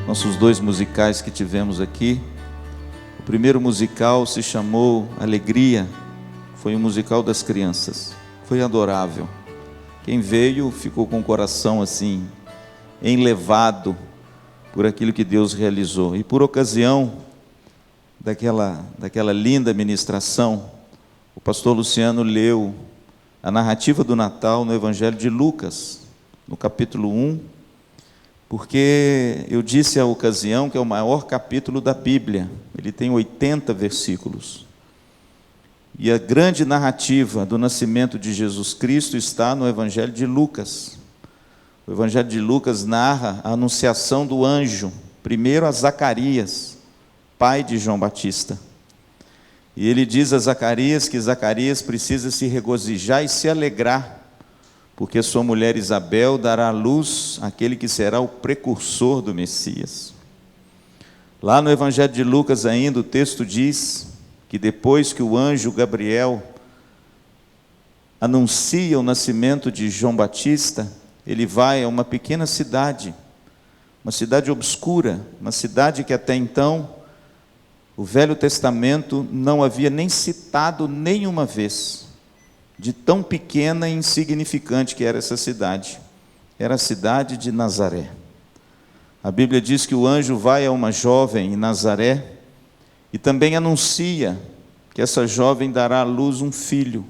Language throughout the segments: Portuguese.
nossos dois musicais que tivemos aqui. O primeiro musical se chamou Alegria, foi um musical das crianças, foi adorável. Quem veio ficou com o coração assim, enlevado por aquilo que Deus realizou. E por ocasião daquela linda ministração, o pastor Luciano leu a narrativa do Natal no Evangelho de Lucas, no capítulo 1, porque eu disse à ocasião que é o maior capítulo da Bíblia, ele tem 80 versículos. E a grande narrativa do nascimento de Jesus Cristo está no Evangelho de Lucas. O Evangelho de Lucas narra a anunciação do anjo, primeiro a Zacarias, pai de João Batista. E ele diz a Zacarias que Zacarias precisa se regozijar e se alegrar, porque sua mulher Isabel dará à luz aquele que será o precursor do Messias. Lá no Evangelho de Lucas ainda o texto diz que depois que o anjo Gabriel anuncia o nascimento de João Batista, ele vai a uma pequena cidade, uma cidade obscura, uma cidade que até então o Velho Testamento não havia nem citado nenhuma vez, de tão pequena e insignificante que era essa cidade. Era a cidade de Nazaré. A Bíblia diz que o anjo vai a uma jovem em Nazaré e também anuncia que essa jovem dará à luz um filho,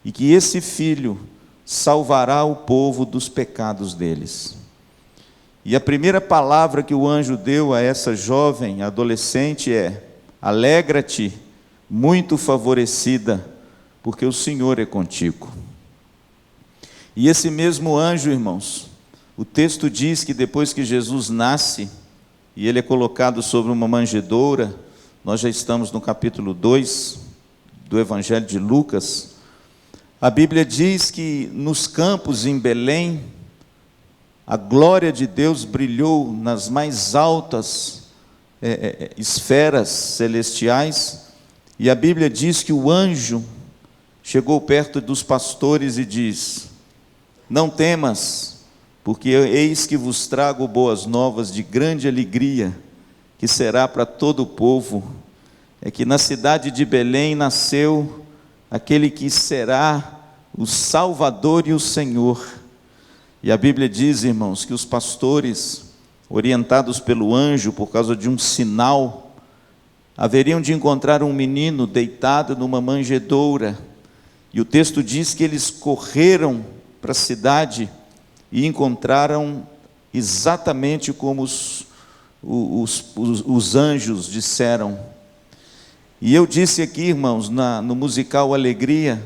e que esse filho salvará o povo dos pecados deles. E a primeira palavra que o anjo deu a essa jovem adolescente é: alegra-te, muito favorecida, porque o Senhor é contigo. E esse mesmo anjo, irmãos, o texto diz que depois que Jesus nasce, e ele é colocado sobre uma manjedoura, nós já estamos no capítulo 2 do Evangelho de Lucas, a Bíblia diz que nos campos em Belém, a glória de Deus brilhou nas mais altas esferas celestiais, e a Bíblia diz que o anjo chegou perto dos pastores e diz: não temas, porque eis que vos trago boas novas de grande alegria, que será para todo o povo. É que na cidade de Belém nasceu aquele que será o Salvador e o Senhor. E a Bíblia diz, irmãos, que os pastores, orientados pelo anjo por causa de um sinal, haveriam de encontrar um menino deitado numa manjedoura. E o texto diz que eles correram para a cidade e encontraram exatamente como os anjos disseram. E eu disse aqui, irmãos, no musical Alegria,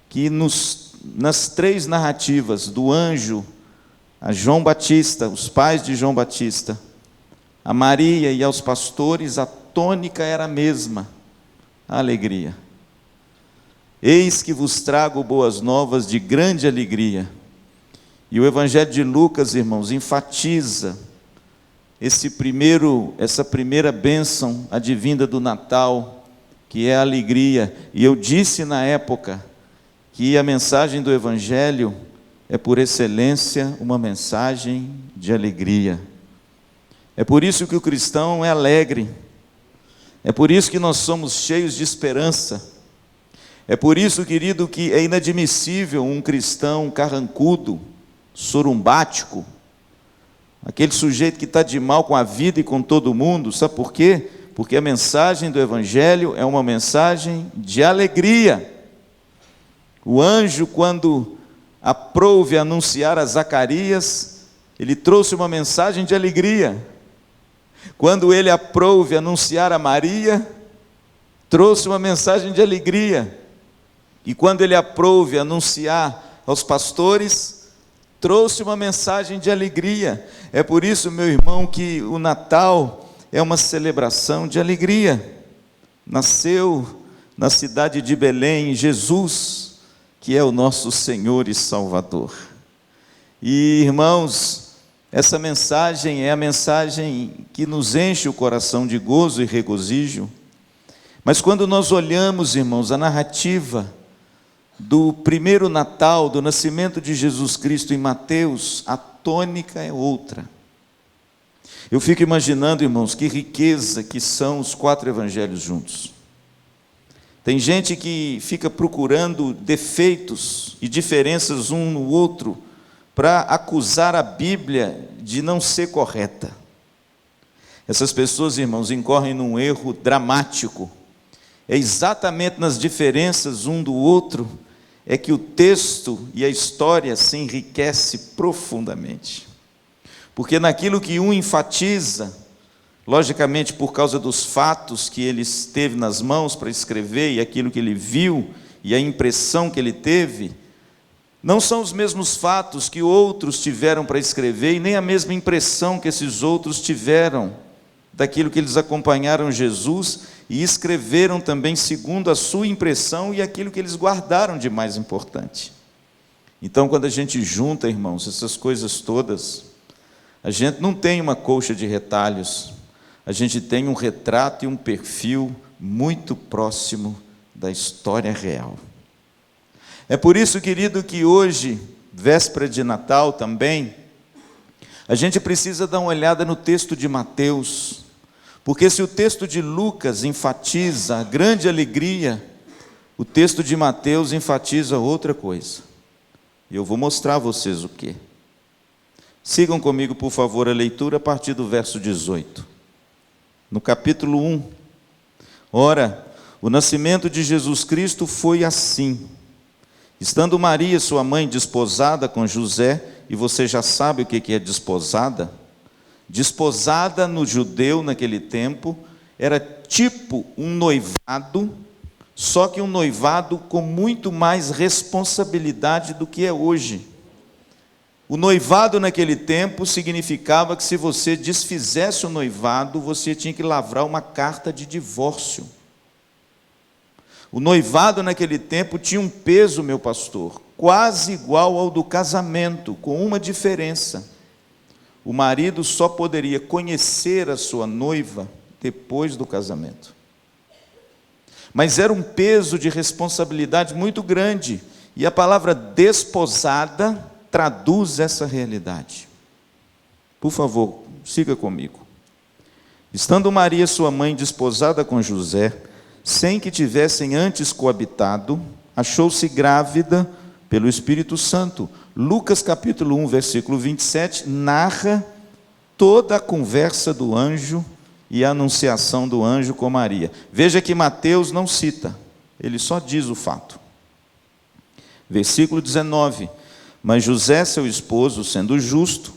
que nas três narrativas, do anjo a João Batista, os pais de João Batista, a Maria e aos pastores, a tônica era a mesma: a alegria. Eis que vos trago boas novas de grande alegria. E o Evangelho de Lucas, irmãos, enfatiza essa primeira bênção advinda do Natal, que é a alegria. E eu disse na época que a mensagem do Evangelho é por excelência uma mensagem de alegria. É por isso que o cristão é alegre, é por isso que nós somos cheios de esperança, é por isso, querido, que é inadmissível um cristão carrancudo, sorumbático, aquele sujeito que está de mal com a vida e com todo mundo. Sabe por quê? Porque a mensagem do Evangelho é uma mensagem de alegria. O anjo, quando aprouve anunciar a Zacarias, ele trouxe uma mensagem de alegria. Quando ele aprouve anunciar a Maria, trouxe uma mensagem de alegria. E quando ele aprouve anunciar aos pastores, trouxe uma mensagem de alegria. É por isso, meu irmão, que o Natal é uma celebração de alegria. Nasceu na cidade de Belém Jesus, que é o nosso Senhor e Salvador. E, irmãos, essa mensagem é a mensagem que nos enche o coração de gozo e regozijo. Mas quando nós olhamos, irmãos, a narrativa do primeiro Natal, do nascimento de Jesus Cristo em Mateus, a tônica é outra. Eu fico imaginando, irmãos, que riqueza que são os 4 evangelhos juntos. Tem gente que fica procurando defeitos e diferenças um no outro para acusar a Bíblia de não ser correta. Essas pessoas, irmãos, incorrem num erro dramático. É exatamente nas diferenças um do outro é que o texto e a história se enriquece profundamente. Porque naquilo que um enfatiza, logicamente por causa dos fatos que ele teve nas mãos para escrever e aquilo que ele viu e a impressão que ele teve, não são os mesmos fatos que outros tiveram para escrever e nem a mesma impressão que esses outros tiveram daquilo que eles acompanharam Jesus e escreveram também segundo a sua impressão e aquilo que eles guardaram de mais importante. Então, quando a gente junta, irmãos, essas coisas todas, a gente não tem uma colcha de retalhos, a gente tem um retrato e um perfil muito próximo da história real. É por isso, querido, que hoje, véspera de Natal também, a gente precisa dar uma olhada no texto de Mateus, porque se o texto de Lucas enfatiza a grande alegria, o texto de Mateus enfatiza outra coisa. E eu vou mostrar a vocês o quê. Sigam comigo, por favor, a leitura a partir do verso 18. No capítulo 1. Ora, o nascimento de Jesus Cristo foi assim. Estando Maria, sua mãe, desposada com José, e você já sabe o que é desposada? Desposada no judeu naquele tempo era tipo um noivado, só que um noivado com muito mais responsabilidade do que é hoje. O noivado naquele tempo significava que se você desfizesse o noivado, você tinha que lavrar uma carta de divórcio. O noivado naquele tempo tinha um peso, meu pastor, quase igual ao do casamento, com uma diferença. O marido só poderia conhecer a sua noiva depois do casamento. Mas era um peso de responsabilidade muito grande, e a palavra desposada traduz essa realidade. Por favor, siga comigo. Estando Maria, sua mãe, desposada com José, sem que tivessem antes coabitado, achou-se grávida pelo Espírito Santo. Lucas capítulo 1, versículo 27, narra toda a conversa do anjo e a anunciação do anjo com Maria. Veja que Mateus não cita, ele só diz o fato. Versículo 19, mas José, seu esposo, sendo justo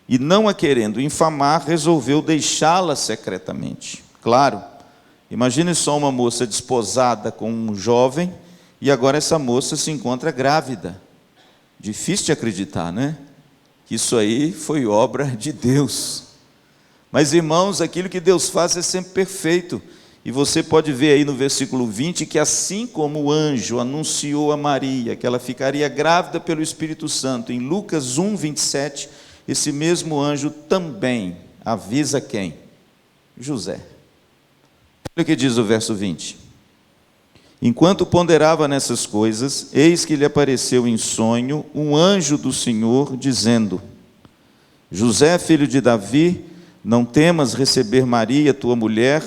e não a querendo infamar, resolveu deixá-la secretamente. Claro, imagine só uma moça desposada com um jovem e agora essa moça se encontra grávida. Difícil de acreditar, né? Que isso aí foi obra de Deus. Mas, irmãos, aquilo que Deus faz é sempre perfeito. E você pode ver aí no versículo 20 que assim como o anjo anunciou a Maria que ela ficaria grávida pelo Espírito Santo, em Lucas 1, 27, esse mesmo anjo também avisa quem? José. Olha o que diz o verso 20. Enquanto ponderava nessas coisas, eis que lhe apareceu em sonho um anjo do Senhor, dizendo: José, filho de Davi, não temas receber Maria, tua mulher,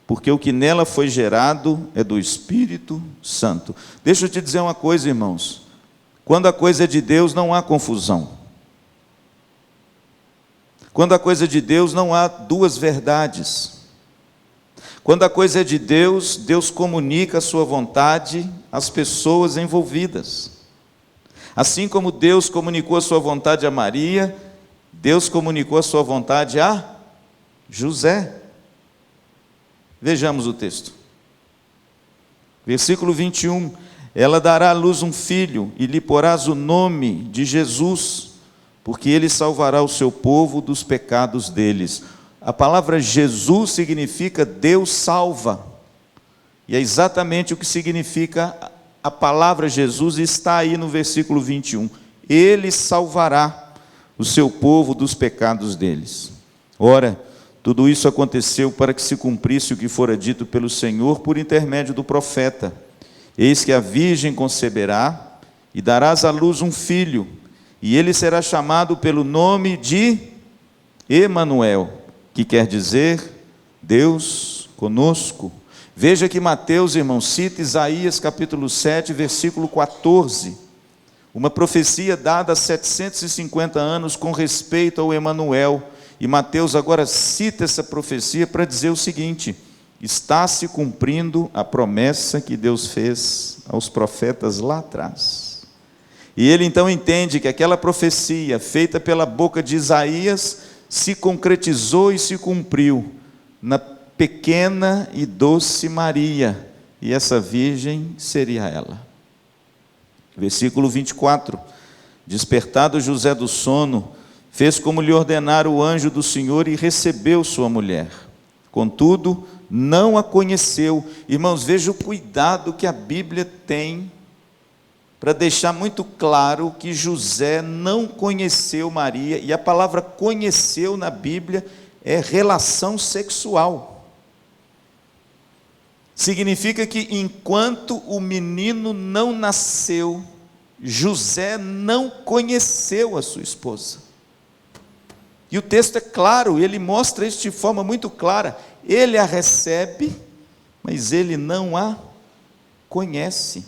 porque o que nela foi gerado é do Espírito Santo. Deixa eu te dizer uma coisa, irmãos. Quando a coisa é de Deus, não há confusão. Quando a coisa é de Deus, não há duas verdades. Quando a coisa é de Deus, Deus comunica a sua vontade às pessoas envolvidas. Assim como Deus comunicou a sua vontade a Maria, Deus comunicou a sua vontade a José. Vejamos o texto. Versículo 21. Ela dará à luz um filho e lhe porás o nome de Jesus, porque ele salvará o seu povo dos pecados deles. A palavra Jesus significa Deus salva. E é exatamente o que significa a palavra Jesus, está aí no versículo 21. Ele salvará o seu povo dos pecados deles. Ora, tudo isso aconteceu para que se cumprisse o que fora dito pelo Senhor por intermédio do profeta. Eis que a virgem conceberá e darás à luz um filho, e ele será chamado pelo nome de Emanuel, que quer dizer Deus conosco. Veja que Mateus, irmãos, cita Isaías capítulo 7, versículo 14, uma profecia dada há 750 anos com respeito ao Emanuel, e Mateus agora cita essa profecia para dizer o seguinte: está se cumprindo a promessa que Deus fez aos profetas lá atrás. E ele então entende que aquela profecia feita pela boca de Isaías se concretizou e se cumpriu na pequena e doce Maria, e essa virgem seria ela. Versículo 24: despertado José do sono, fez como lhe ordenara o anjo do Senhor e recebeu sua mulher. Contudo, não a conheceu. Irmãos, veja o cuidado que a Bíblia tem para deixar muito claro que José não conheceu Maria, e a palavra conheceu na Bíblia é relação sexual. Significa que enquanto o menino não nasceu, José não conheceu a sua esposa. E o texto é claro, ele mostra isso de forma muito clara. Ele a recebe, mas ele não a conhece.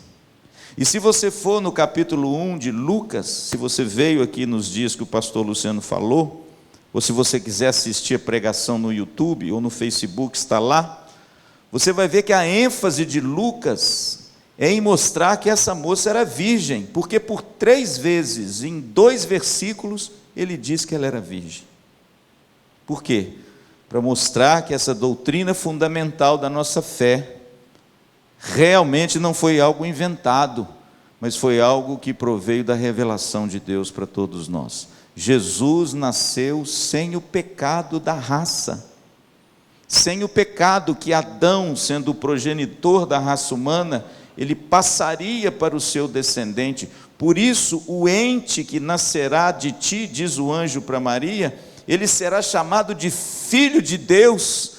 E se você for no capítulo 1 de Lucas, se você veio aqui nos dias que o pastor Luciano falou, ou se você quiser assistir a pregação no YouTube ou no Facebook, está lá, você vai ver que a ênfase de Lucas é em mostrar que essa moça era virgem, porque por 3 vezes, em 2 versículos, ele diz que ela era virgem. Por quê? Para mostrar que essa doutrina fundamental da nossa fé realmente não foi algo inventado, mas foi algo que proveio da revelação de Deus para todos nós. Jesus nasceu sem o pecado da raça, sem o pecado que Adão, sendo o progenitor da raça humana, ele passaria para o seu descendente. Por isso, o ente que nascerá de ti, diz o anjo para Maria, ele será chamado de Filho de Deus,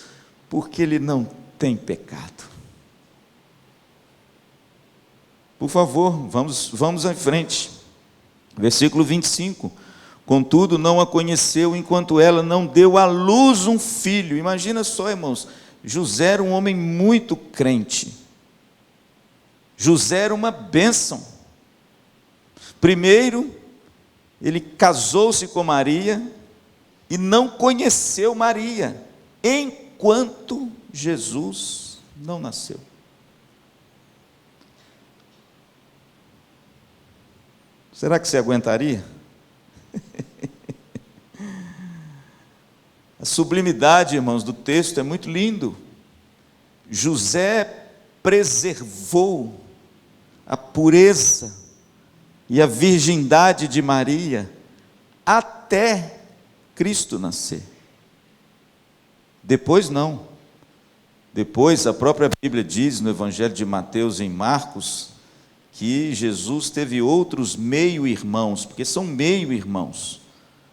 porque ele não tem pecado. Por favor, vamos em frente. Versículo 25. Contudo, não a conheceu enquanto ela não deu à luz um filho. Imagina só, irmãos, José era um homem muito crente. José era uma bênção. Primeiro, ele casou-se com Maria e não conheceu Maria, enquanto Jesus não nasceu. Será que você aguentaria? A sublimidade, irmãos, do texto é muito lindo. José preservou a pureza e a virgindade de Maria até Cristo nascer. Depois não. Depois a própria Bíblia diz no Evangelho de Mateus e em Marcos que Jesus teve outros meio-irmãos, porque são meio-irmãos,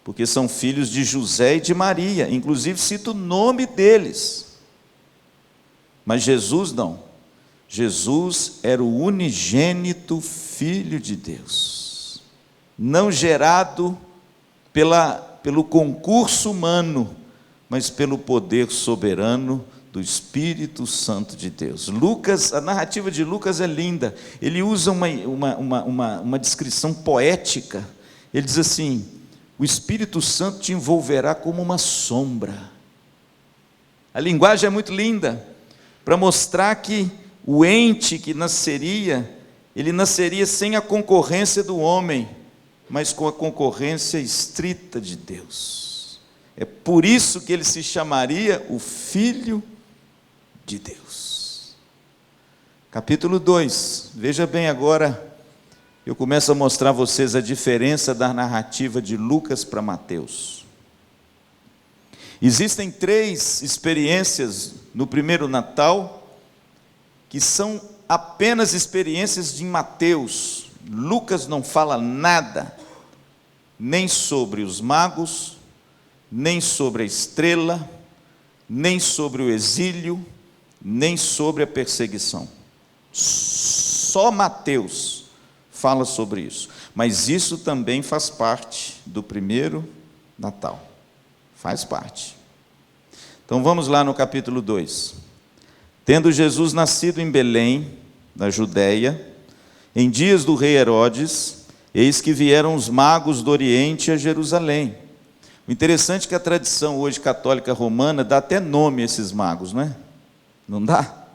porque são filhos de José e de Maria, inclusive cita o nome deles. Mas Jesus não. Jesus era o unigênito Filho de Deus, não gerado pelo concurso humano, mas pelo poder soberano do Espírito Santo de Deus. Lucas, a narrativa de Lucas é linda. Ele usa uma descrição poética. Ele diz assim: o Espírito Santo te envolverá como uma sombra. A linguagem é muito linda, para mostrar que o ente que nasceria, ele nasceria sem a concorrência do homem, mas com a concorrência estrita de Deus. É por isso que ele se chamaria o Filho de Deus. Capítulo 2, veja bem agora, eu começo a mostrar a vocês a diferença da narrativa de Lucas para Mateus. Existem 3 experiências no primeiro Natal, que são apenas experiências de Mateus. Lucas não fala nada, nem sobre os magos, nem sobre a estrela, nem sobre o exílio, nem sobre a perseguição. Só Mateus fala sobre isso. Mas isso também faz parte do primeiro Natal. Faz parte. Então vamos lá no capítulo 2. Tendo Jesus nascido em Belém, na Judéia, em dias do rei Herodes, eis que vieram os magos do Oriente a Jerusalém. O interessante é que a tradição hoje católica romana dá até nome a esses magos, não é? Não dá?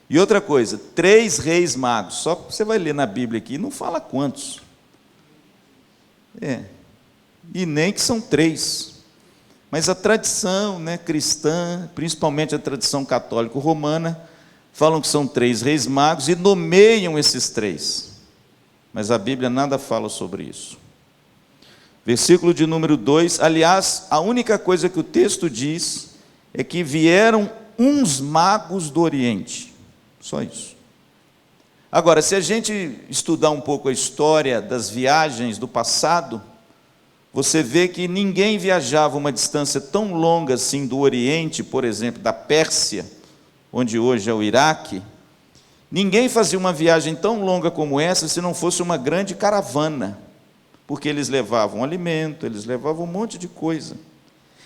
E outra coisa, 3 reis magos, só que você vai ler na Bíblia aqui, não fala quantos. E nem que são 3. Mas a tradição, né, cristã, principalmente a tradição católico-romana, falam que são 3 reis magos e nomeiam esses 3. Mas a Bíblia nada fala sobre isso. Versículo de número 2, aliás, a única coisa que o texto diz é que vieram uns magos do Oriente. Só isso. Agora, se a gente estudar um pouco a história das viagens do passado, você vê que ninguém viajava uma distância tão longa assim do Oriente, por exemplo, da Pérsia, onde hoje é o Iraque. Ninguém fazia uma viagem tão longa como essa se não fosse uma grande caravana, porque eles levavam alimento, eles levavam um monte de coisa.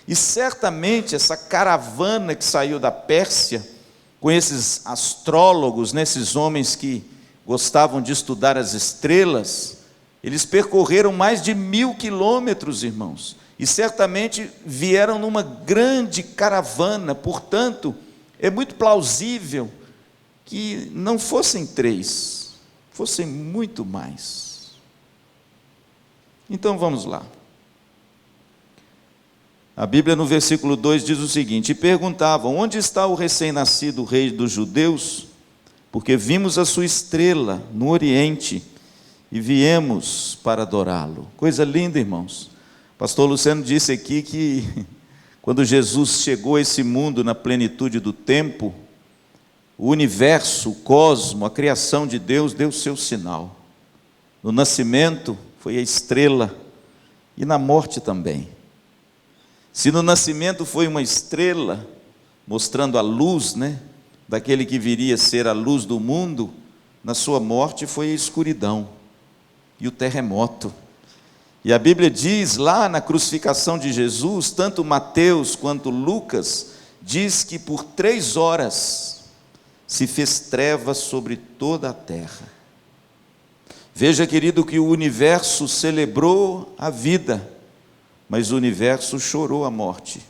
E certamente essa caravana que saiu da Pérsia, com esses astrólogos, esses homens que gostavam de estudar as estrelas, eles percorreram mais de 1000 quilômetros, irmãos, e certamente vieram numa grande caravana. Portanto, é muito plausível que não fossem 3, fossem muito mais. Então vamos lá. A Bíblia no versículo 2 diz o seguinte: e perguntavam, onde está o recém-nascido rei dos judeus? Porque vimos a sua estrela no Oriente e viemos para adorá-lo. Coisa linda, irmãos. Pastor Luciano disse aqui que quando Jesus chegou a esse mundo na plenitude do tempo, o universo, o cosmo, a criação de Deus deu seu sinal. No nascimento foi a estrela e na morte também. Se no nascimento foi uma estrela, mostrando a luz, daquele que viria a ser a luz do mundo, na sua morte foi a escuridão e o terremoto. E a Bíblia diz lá na crucificação de Jesus, tanto Mateus quanto Lucas, diz que por 3 horas se fez trevas sobre toda a terra. Veja, querido, que o universo celebrou a vida, mas o universo chorou a morte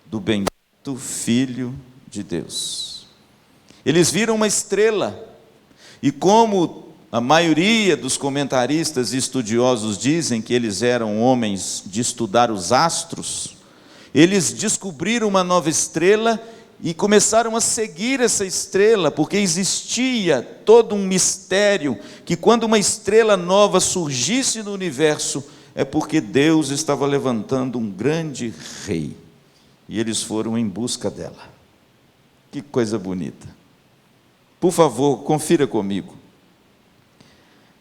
do bendito Filho de Deus. Eles viram uma estrela, e como a maioria dos comentaristas e estudiosos dizem que eles eram homens de estudar os astros, eles descobriram uma nova estrela e começaram a seguir essa estrela, porque existia todo um mistério, que quando uma estrela nova surgisse no universo, é porque Deus estava levantando um grande rei, e eles foram em busca dela. Que coisa bonita. Por favor, confira comigo.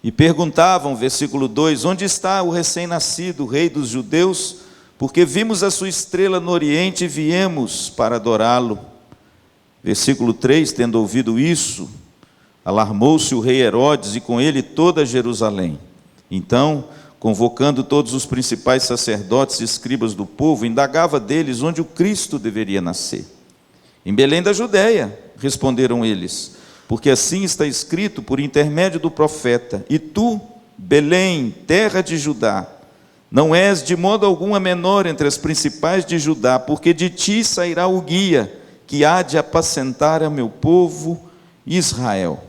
E perguntavam, versículo 2, onde está o recém-nascido, o rei dos judeus? Porque vimos a sua estrela no Oriente e viemos para adorá-lo. Versículo 3, tendo ouvido isso, alarmou-se o rei Herodes e com ele toda Jerusalém. Então, convocando todos os principais sacerdotes e escribas do povo, indagava deles onde o Cristo deveria nascer. Em Belém da Judéia, responderam eles, porque assim está escrito por intermédio do profeta: e tu, Belém, terra de Judá, não és de modo algum a menor entre as principais de Judá, porque de ti sairá o guia, que há de apacentar a meu povo Israel.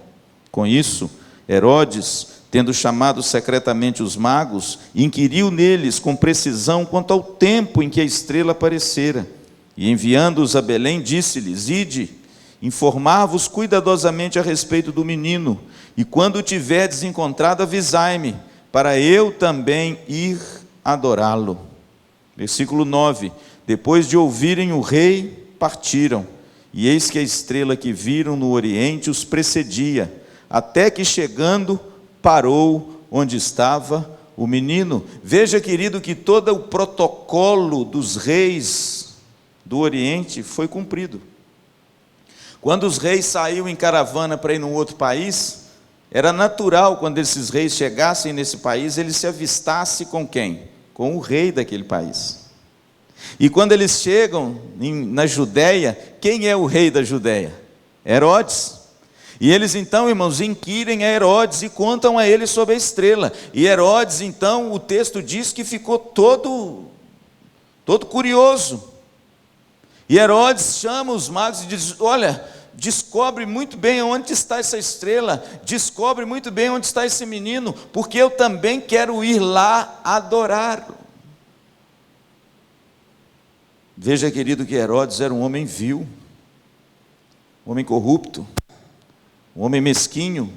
Com isso, Herodes, tendo chamado secretamente os magos, inquiriu neles com precisão quanto ao tempo em que a estrela aparecera, e enviando-os a Belém, disse-lhes: ide, informar-vos cuidadosamente a respeito do menino, e quando o tiverdes encontrado, avisai-me, para eu também ir adorá-lo. Versículo 9, depois de ouvirem o rei, partiram, e eis que a estrela que viram no Oriente os precedia, até que chegando, parou onde estava o menino. Veja, querido, que todo o protocolo dos reis do Oriente foi cumprido. Quando os reis saíam em caravana para ir num outro país, era natural, quando esses reis chegassem nesse país, eles se avistassem com quem? Com o rei daquele país. E quando eles chegam na Judéia, quem é o rei da Judéia? Herodes. E eles então, irmãos, inquirem a Herodes e contam a ele sobre a estrela. E Herodes, então, o texto diz que ficou todo curioso. E Herodes chama os magos e diz: olha, descobre muito bem onde está essa estrela, descobre muito bem onde está esse menino, porque eu também quero ir lá adorá-lo. Veja, querido, que Herodes era um homem vil, um homem corrupto, um homem mesquinho.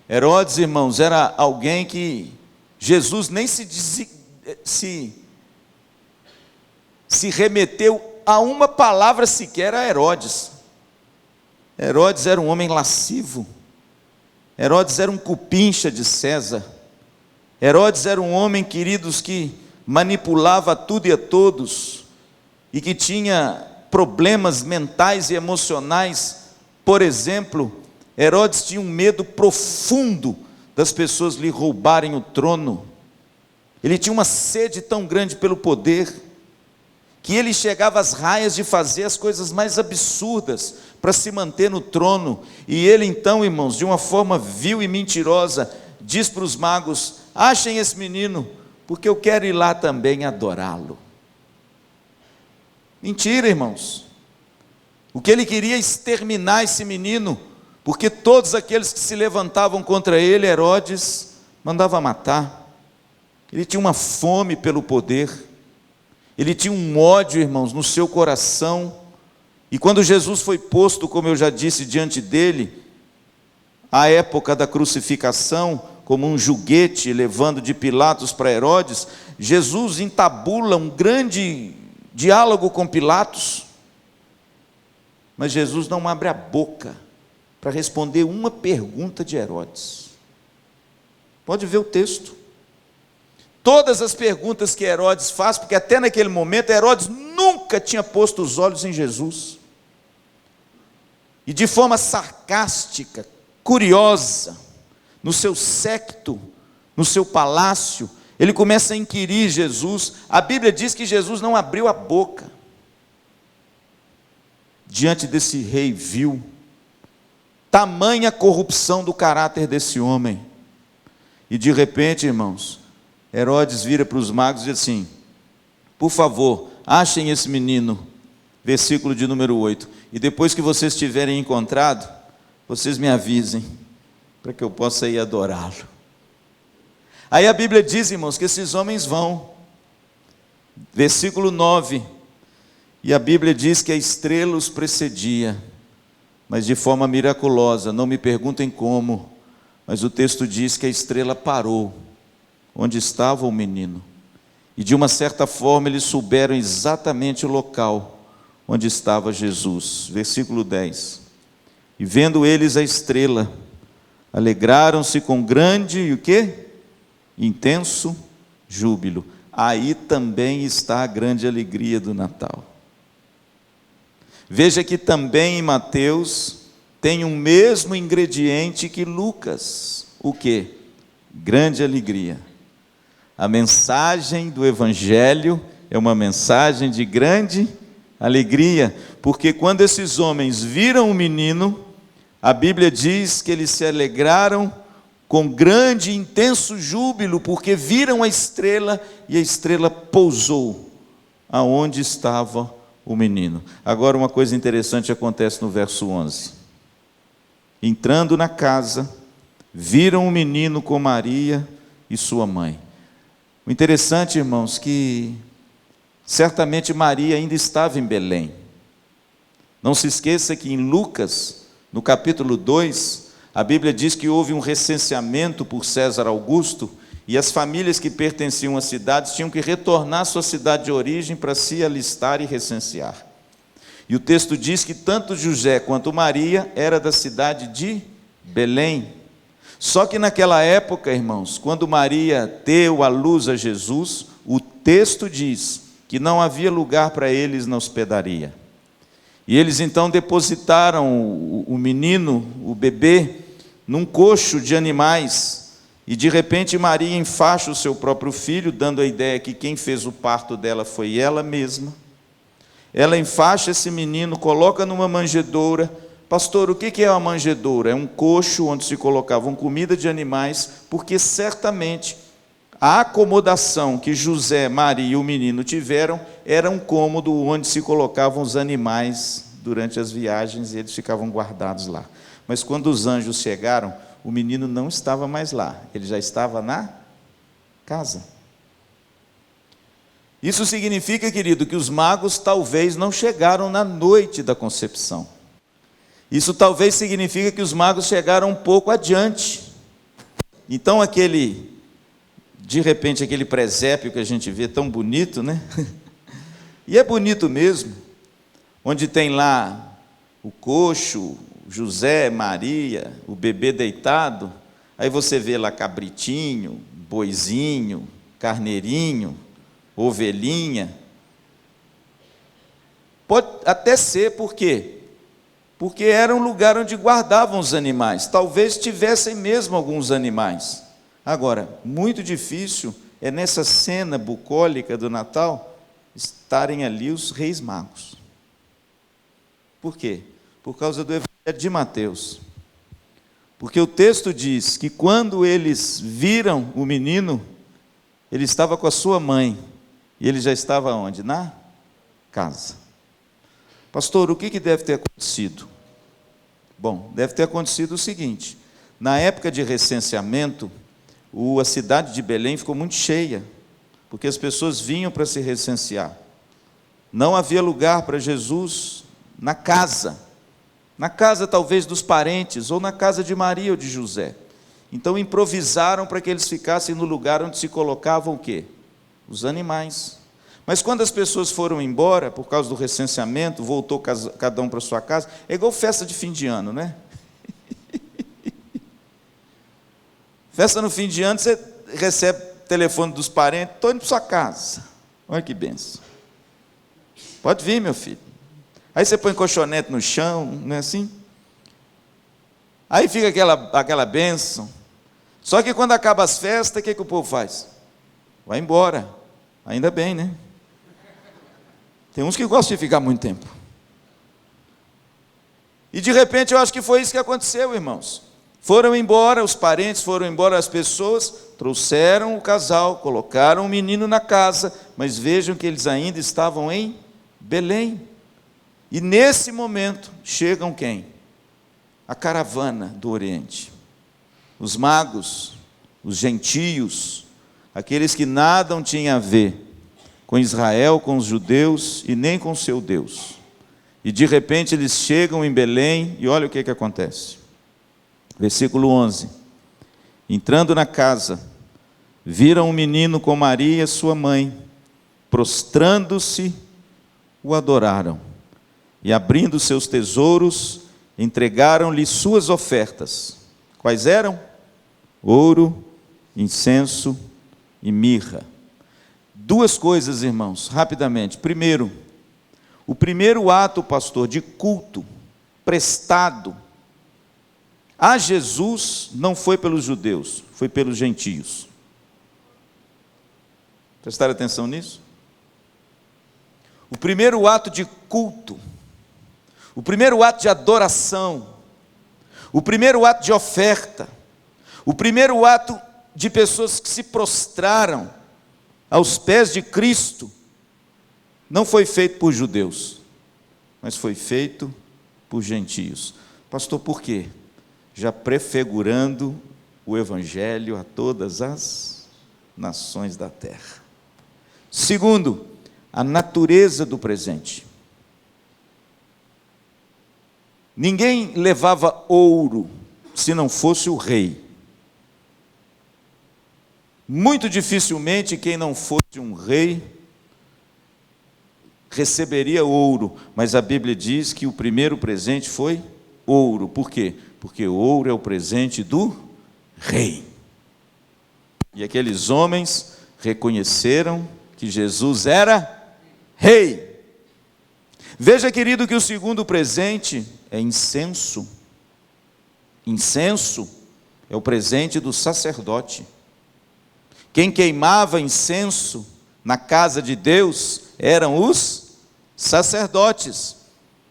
Herodes, irmãos, era alguém que Jesus nem se remeteu a uma palavra sequer a Herodes. Herodes era um homem lascivo. Herodes era um cupincha de César. Herodes era um homem, queridos, que manipulava tudo e a todos, e que tinha problemas mentais e emocionais. Por exemplo, Herodes tinha um medo profundo das pessoas lhe roubarem o trono. Ele tinha uma sede tão grande pelo poder, que ele chegava às raias de fazer as coisas mais absurdas para se manter no trono. E ele então, irmãos, de uma forma vil e mentirosa, diz para os magos: achem esse menino, porque eu quero ir lá também adorá-lo. Mentira, irmãos. O que ele queria é exterminar esse menino, porque todos aqueles que se levantavam contra ele, Herodes mandava matar. Ele tinha uma fome pelo poder, ele tinha um ódio, irmãos, no seu coração. E quando Jesus foi posto, como eu já disse, diante dele, à época da crucificação, como um juguete levando de Pilatos para Herodes, Jesus entabula um grande diálogo com Pilatos, mas Jesus não abre a boca para responder uma pergunta de Herodes. Pode ver o texto. Todas as perguntas que Herodes faz, porque até naquele momento Herodes nunca tinha posto os olhos em Jesus, e de forma sarcástica, curiosa, no seu séquito, no seu palácio, ele começa a inquirir Jesus. A Bíblia diz que Jesus não abriu a boca diante desse rei vil. Tamanha corrupção do caráter desse homem. E de repente, irmãos, Herodes vira para os magos e diz assim: por favor, achem esse menino, versículo de número 8, e depois que vocês tiverem encontrado, vocês me avisem, para que eu possa ir adorá-lo. Aí a Bíblia diz, irmãos, que esses homens vão, versículo 9, e a Bíblia diz que a estrela os precedia, mas de forma miraculosa. Não me perguntem como, mas o texto diz que a estrela parou onde estava o menino, e de uma certa forma eles souberam exatamente o local onde estava Jesus. Versículo 10, e vendo eles a estrela, alegraram-se com grande, e o quê? Intenso júbilo. Aí também está a grande alegria do Natal. Veja que também em Mateus tem o mesmo ingrediente que Lucas. O quê? Grande alegria. A mensagem do Evangelho é uma mensagem de grande alegria, porque quando esses homens viram o menino, a Bíblia diz que eles se alegraram com grande e intenso júbilo, porque viram a estrela, e a estrela pousou aonde estava o menino. Agora uma coisa interessante acontece no verso 11. Entrando na casa, viram o menino com Maria e sua mãe. O interessante, irmãos, que certamente Maria ainda estava em Belém. Não se esqueça que em Lucas, no capítulo 2, a Bíblia diz que houve um recenseamento por César Augusto, e as famílias que pertenciam às cidades tinham que retornar à sua cidade de origem para se alistar e recensear. E o texto diz que tanto José quanto Maria era da cidade de Belém. Só que naquela época, irmãos, quando Maria deu à luz a Jesus, o texto diz que não havia lugar para eles na hospedaria. E eles então depositaram o menino, o bebê, num coxo de animais, E de repente Maria enfaixa o seu próprio filho, dando a ideia que quem fez o parto dela foi ela mesma. Ela enfaixa esse menino, coloca numa manjedoura. Pastor, o que é uma manjedoura? É um coxo onde se colocavam comida de animais, porque certamente a acomodação que José, Maria e o menino tiveram era um cômodo onde se colocavam os animais durante as viagens e eles ficavam guardados lá. Mas quando os anjos chegaram, o menino não estava mais lá, ele já estava na casa. Isso significa, querido, que os magos talvez não chegaram na noite da concepção. Isso talvez significa que os magos chegaram um pouco adiante. Então de repente aquele presépio que a gente vê tão bonito, né? E é bonito mesmo, onde tem lá o coxo, José, Maria, o bebê deitado, aí você vê lá cabritinho, boizinho, carneirinho, ovelhinha. Pode até ser, por quê? Porque era um lugar onde guardavam os animais, talvez tivessem mesmo alguns animais. Agora, muito difícil é nessa cena bucólica do Natal, estarem ali os reis magos. Por quê? Por causa do Evangelho de Mateus. Porque o texto diz que quando eles viram o menino, ele estava com a sua mãe, e ele já estava onde? Na casa. Pastor, o que deve ter acontecido? Bom, deve ter acontecido o seguinte: na época de recenseamento, a cidade de Belém ficou muito cheia, porque as pessoas vinham para se recensear. Não havia lugar para Jesus na casa talvez dos parentes, ou na casa de Maria ou de José. Então improvisaram para que eles ficassem no lugar onde se colocavam o quê? Os animais. Mas quando as pessoas foram embora, por causa do recenseamento, voltou cada um para sua casa, é igual festa de fim de ano, né? Festa no fim de ano, você recebe telefone dos parentes, estou indo para sua casa. Olha que benção. Pode vir, meu filho. Aí você põe colchonete no chão, não é assim? Aí fica aquela bênção. Só que quando acaba as festas, o que o povo faz? Vai embora. Ainda bem, né? Tem uns que gostam de ficar muito tempo. E de repente eu acho que foi isso que aconteceu, irmãos. Foram embora, os parentes foram embora, as pessoas trouxeram o casal, colocaram o menino na casa, mas vejam que eles ainda estavam em Belém. E nesse momento chegam quem? A caravana do Oriente. Os magos, os gentios, aqueles que nada tinham a ver com Israel, com os judeus e nem com o seu Deus. E de repente eles chegam em Belém e olha o que acontece. Versículo 11. Entrando na casa, viram um menino com Maria, sua mãe, prostrando-se, o adoraram. E abrindo seus tesouros, entregaram-lhe suas ofertas. Quais eram? Ouro, incenso e mirra. Duas coisas, irmãos, rapidamente. Primeiro, o primeiro ato, pastor, de culto prestado a Jesus não foi pelos judeus, foi pelos gentios. Prestaram atenção nisso? O primeiro ato de culto, o primeiro ato de adoração, o primeiro ato de oferta, o primeiro ato de pessoas que se prostraram aos pés de Cristo, não foi feito por judeus, mas foi feito por gentios. Pastor, por quê? Já prefigurando o Evangelho a todas as nações da terra. Segundo, a natureza do presente. Ninguém levava ouro se não fosse o rei. Muito dificilmente quem não fosse um rei receberia ouro, mas a Bíblia diz que o primeiro presente foi ouro. Por quê? Porque o ouro é o presente do rei. E aqueles homens reconheceram que Jesus era rei. Veja, querido, que o segundo presente é incenso. Incenso é o presente do sacerdote. Quem queimava incenso na casa de Deus eram os sacerdotes.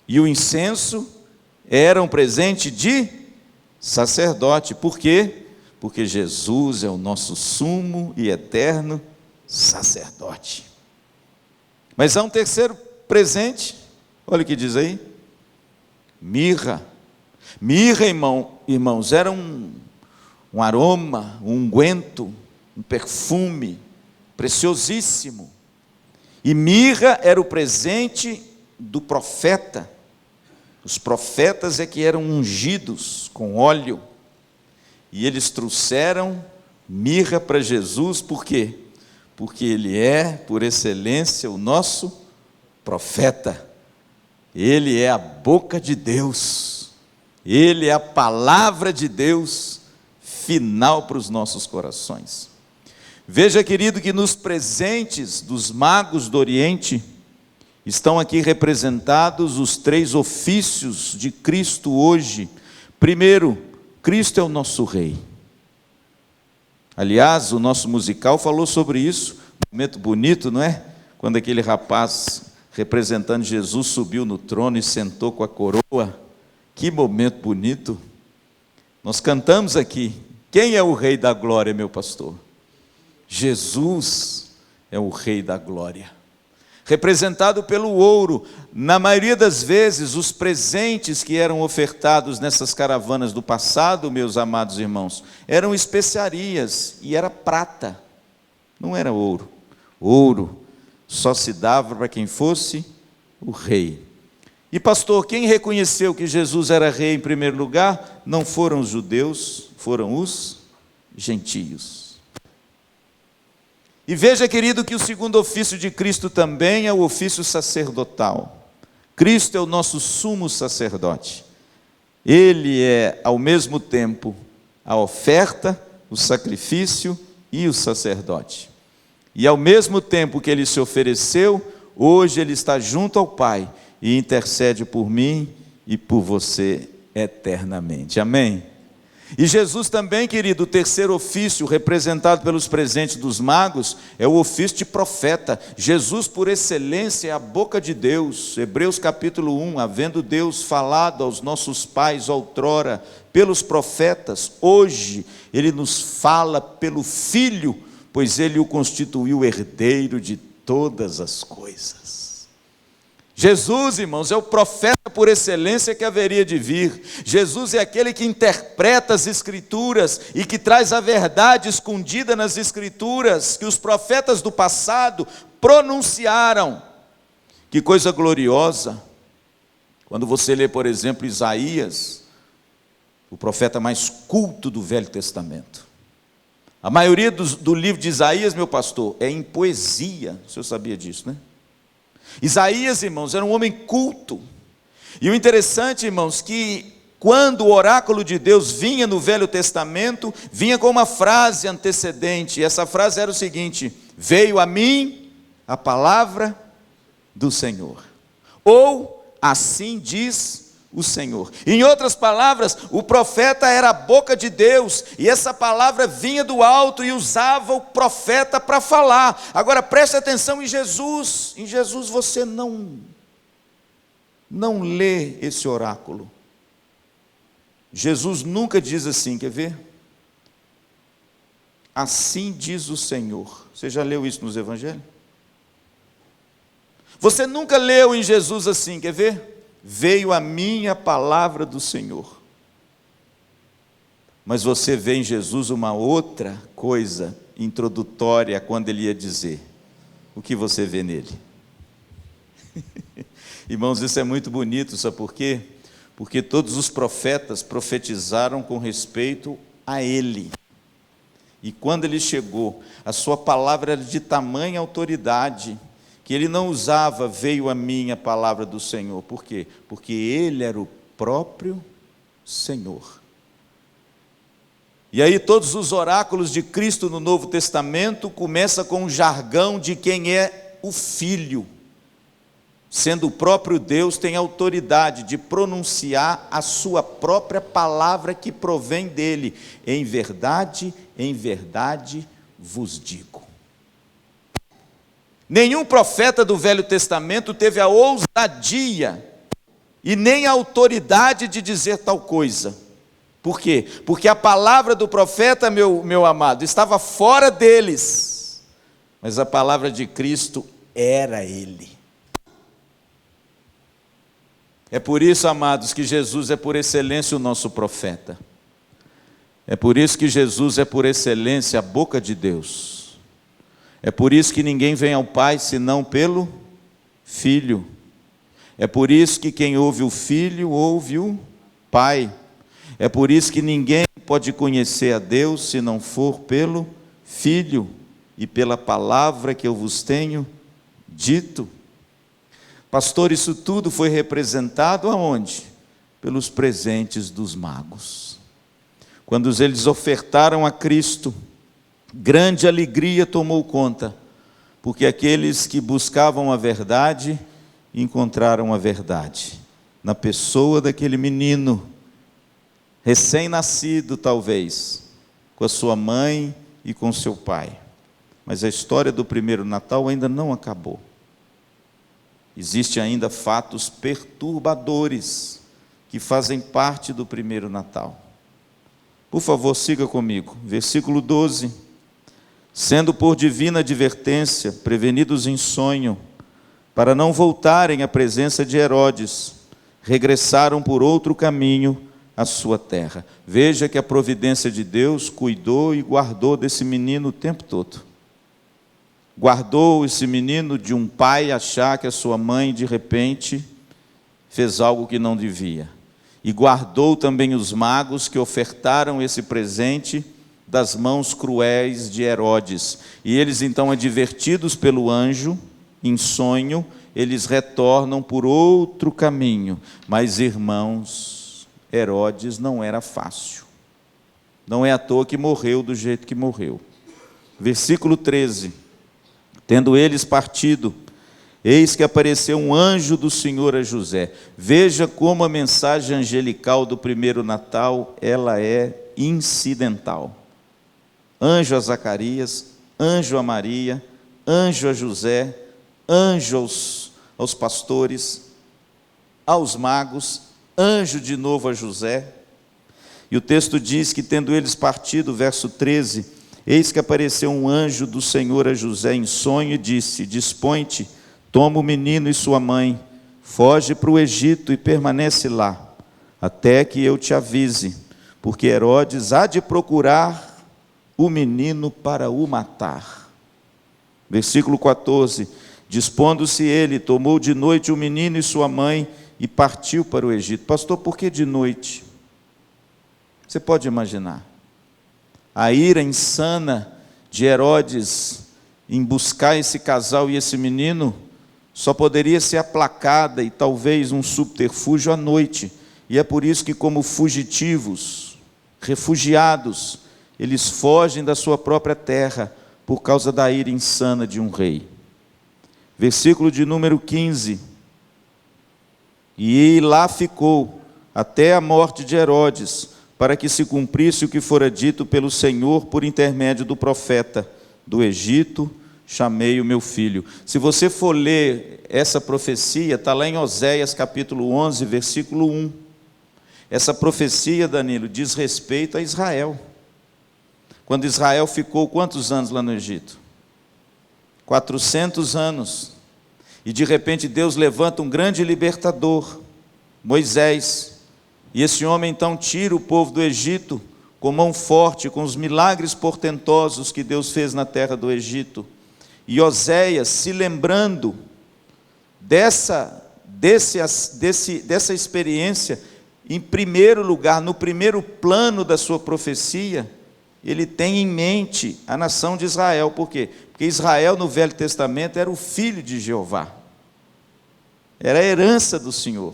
E o incenso era um presente de sacerdote. Por quê? Porque Jesus é o nosso sumo e eterno sacerdote. Mas há um terceiro presente, olha o que diz aí: mirra. Mirra, irmãos, era um aroma, um unguento, um perfume preciosíssimo. E mirra era o presente do profeta. Os profetas é que eram ungidos com óleo. E eles trouxeram mirra para Jesus, por quê? Porque ele é, por excelência, o nosso profeta. Ele é a boca de Deus. Ele é a palavra de Deus final para os nossos corações. Veja, querido, que nos presentes dos magos do Oriente estão aqui representados os 3 ofícios de Cristo hoje. Primeiro, Cristo é o nosso Rei. Aliás, o nosso musical falou sobre isso, um momento bonito, não é? Quando aquele rapaz representando Jesus subiu no trono e sentou com a coroa. Que momento bonito. Nós cantamos aqui: quem é o Rei da glória, meu pastor? Jesus é o Rei da glória, representado pelo ouro. Na maioria das vezes, os presentes que eram ofertados nessas caravanas do passado, meus amados irmãos, eram especiarias, e era prata, não era ouro. Ouro só se dava para quem fosse o rei. E pastor, quem reconheceu que Jesus era rei em primeiro lugar? Não foram os judeus, foram os gentios. E veja, querido, que o segundo ofício de Cristo também é o ofício sacerdotal. Cristo é o nosso sumo sacerdote. Ele é, ao mesmo tempo, a oferta, o sacrifício e o sacerdote. E ao mesmo tempo que ele se ofereceu, hoje ele está junto ao Pai e intercede por mim e por você eternamente. Amém? E Jesus também, querido, o terceiro ofício representado pelos presentes dos magos é o ofício de profeta. Jesus, por excelência, é a boca de Deus. Hebreus capítulo 1, havendo Deus falado aos nossos pais outrora pelos profetas, hoje Ele nos fala pelo Filho, pois Ele o constituiu herdeiro de todas as coisas. Jesus, irmãos, é o profeta por excelência que haveria de vir. Jesus é aquele que interpreta as Escrituras e que traz a verdade escondida nas Escrituras, que os profetas do passado pronunciaram. Que coisa gloriosa! Quando você lê, por exemplo, Isaías, o profeta mais culto do Velho Testamento. A maioria do livro de Isaías, meu pastor, é em poesia. O senhor sabia disso, né? Isaías, irmãos, era um homem culto. E o interessante, irmãos, que quando o oráculo de Deus vinha no Velho Testamento, vinha com uma frase antecedente. E essa frase era o seguinte: veio a mim a palavra do Senhor. Ou, assim diz o Senhor. Em outras palavras, o profeta era a boca de Deus, e essa palavra vinha do alto e usava o profeta para falar. Agora preste atenção em Jesus. Em Jesus você não lê esse oráculo. Jesus nunca diz assim, quer ver? Assim diz o Senhor. Você já leu isso nos evangelhos? Você nunca leu em Jesus assim, quer ver? Veio a mim a palavra do Senhor. Mas você vê em Jesus uma outra coisa introdutória quando ele ia dizer. O que você vê nele? Irmãos, isso é muito bonito, sabe por quê? Porque todos os profetas profetizaram com respeito a ele. E quando ele chegou, a sua palavra era de tamanha autoridade, que ele não usava, veio a mim a palavra do Senhor. Por quê? Porque ele era o próprio Senhor. E aí todos os oráculos de Cristo no Novo Testamento começam com o jargão de quem é o Filho. sendo o próprio Deus, tem autoridade de pronunciar a sua própria palavra que provém dele. Em verdade vos digo. Nenhum profeta do Velho Testamento teve a ousadia e nem a autoridade de dizer tal coisa. Por quê? Porque a palavra do profeta, meu amado, estava fora deles, mas a palavra de Cristo era ele. É por isso, amados, que Jesus é por excelência o nosso profeta. É por isso que Jesus é por excelência a boca de Deus. É por isso que ninguém vem ao Pai senão pelo Filho. É por isso que quem ouve o Filho ouve o Pai. É por isso que ninguém pode conhecer a Deus se não for pelo Filho e pela palavra que eu vos tenho dito. Pastor, isso tudo foi representado aonde? Pelos presentes dos magos. Quando eles ofertaram a Cristo, grande alegria tomou conta, porque aqueles que buscavam a verdade, encontraram a verdade, na pessoa daquele menino, recém-nascido talvez, com a sua mãe e com seu pai. Mas a história do primeiro Natal ainda não acabou. Existem ainda fatos perturbadores que fazem parte do primeiro Natal. Por favor, siga comigo. Versículo 12. Sendo por divina advertência, prevenidos em sonho, para não voltarem à presença de Herodes, regressaram por outro caminho à sua terra. Veja que a providência de Deus cuidou e guardou desse menino o tempo todo. Guardou esse menino de um pai achar que a sua mãe, de repente, fez algo que não devia. E guardou também os magos que ofertaram esse presente das mãos cruéis de Herodes. E eles, então, advertidos pelo anjo, em sonho, eles retornam por outro caminho. Mas, irmãos, Herodes não era fácil. Não é à toa que morreu do jeito que morreu. Versículo 13. Tendo eles partido, eis que apareceu um anjo do Senhor a José. Veja como a mensagem angelical do primeiro Natal, ela é incidental. Anjo a Zacarias, anjo a Maria, anjo a José, anjo aos pastores, aos magos, anjo de novo a José. E o texto diz que tendo eles partido, verso 13, eis que apareceu um anjo do Senhor a José em sonho e disse: dispõe-te, toma o menino e sua mãe, foge para o Egito e permanece lá, até que eu te avise, porque Herodes há de procurar o menino para o matar. Versículo 14, dispondo-se ele, tomou de noite o menino e sua mãe e partiu para o Egito. Pastor, por que de noite? Você pode imaginar. A ira insana de Herodes em buscar esse casal e esse menino só poderia ser aplacada e talvez um subterfúgio à noite. E é por isso que, como fugitivos, refugiados, eles fogem da sua própria terra por causa da ira insana de um rei. Versículo de número 15. E lá ficou até a morte de Herodes, para que se cumprisse o que fora dito pelo Senhor por intermédio do profeta: do Egito chamei o meu filho. Se você for ler essa profecia, está lá em Oséias capítulo 11, versículo 1. Essa profecia, Danilo, diz respeito a Israel. Quando Israel ficou quantos anos lá no Egito? 400 anos. E de repente Deus levanta um grande libertador, Moisés. E esse homem então tira o povo do Egito com mão forte, com os milagres portentosos que Deus fez na terra do Egito. E Oséias, se lembrando dessa experiência, em primeiro lugar, no primeiro plano da sua profecia, ele tem em mente a nação de Israel. Por quê? Porque Israel no Velho Testamento era o filho de Jeová, era a herança do Senhor.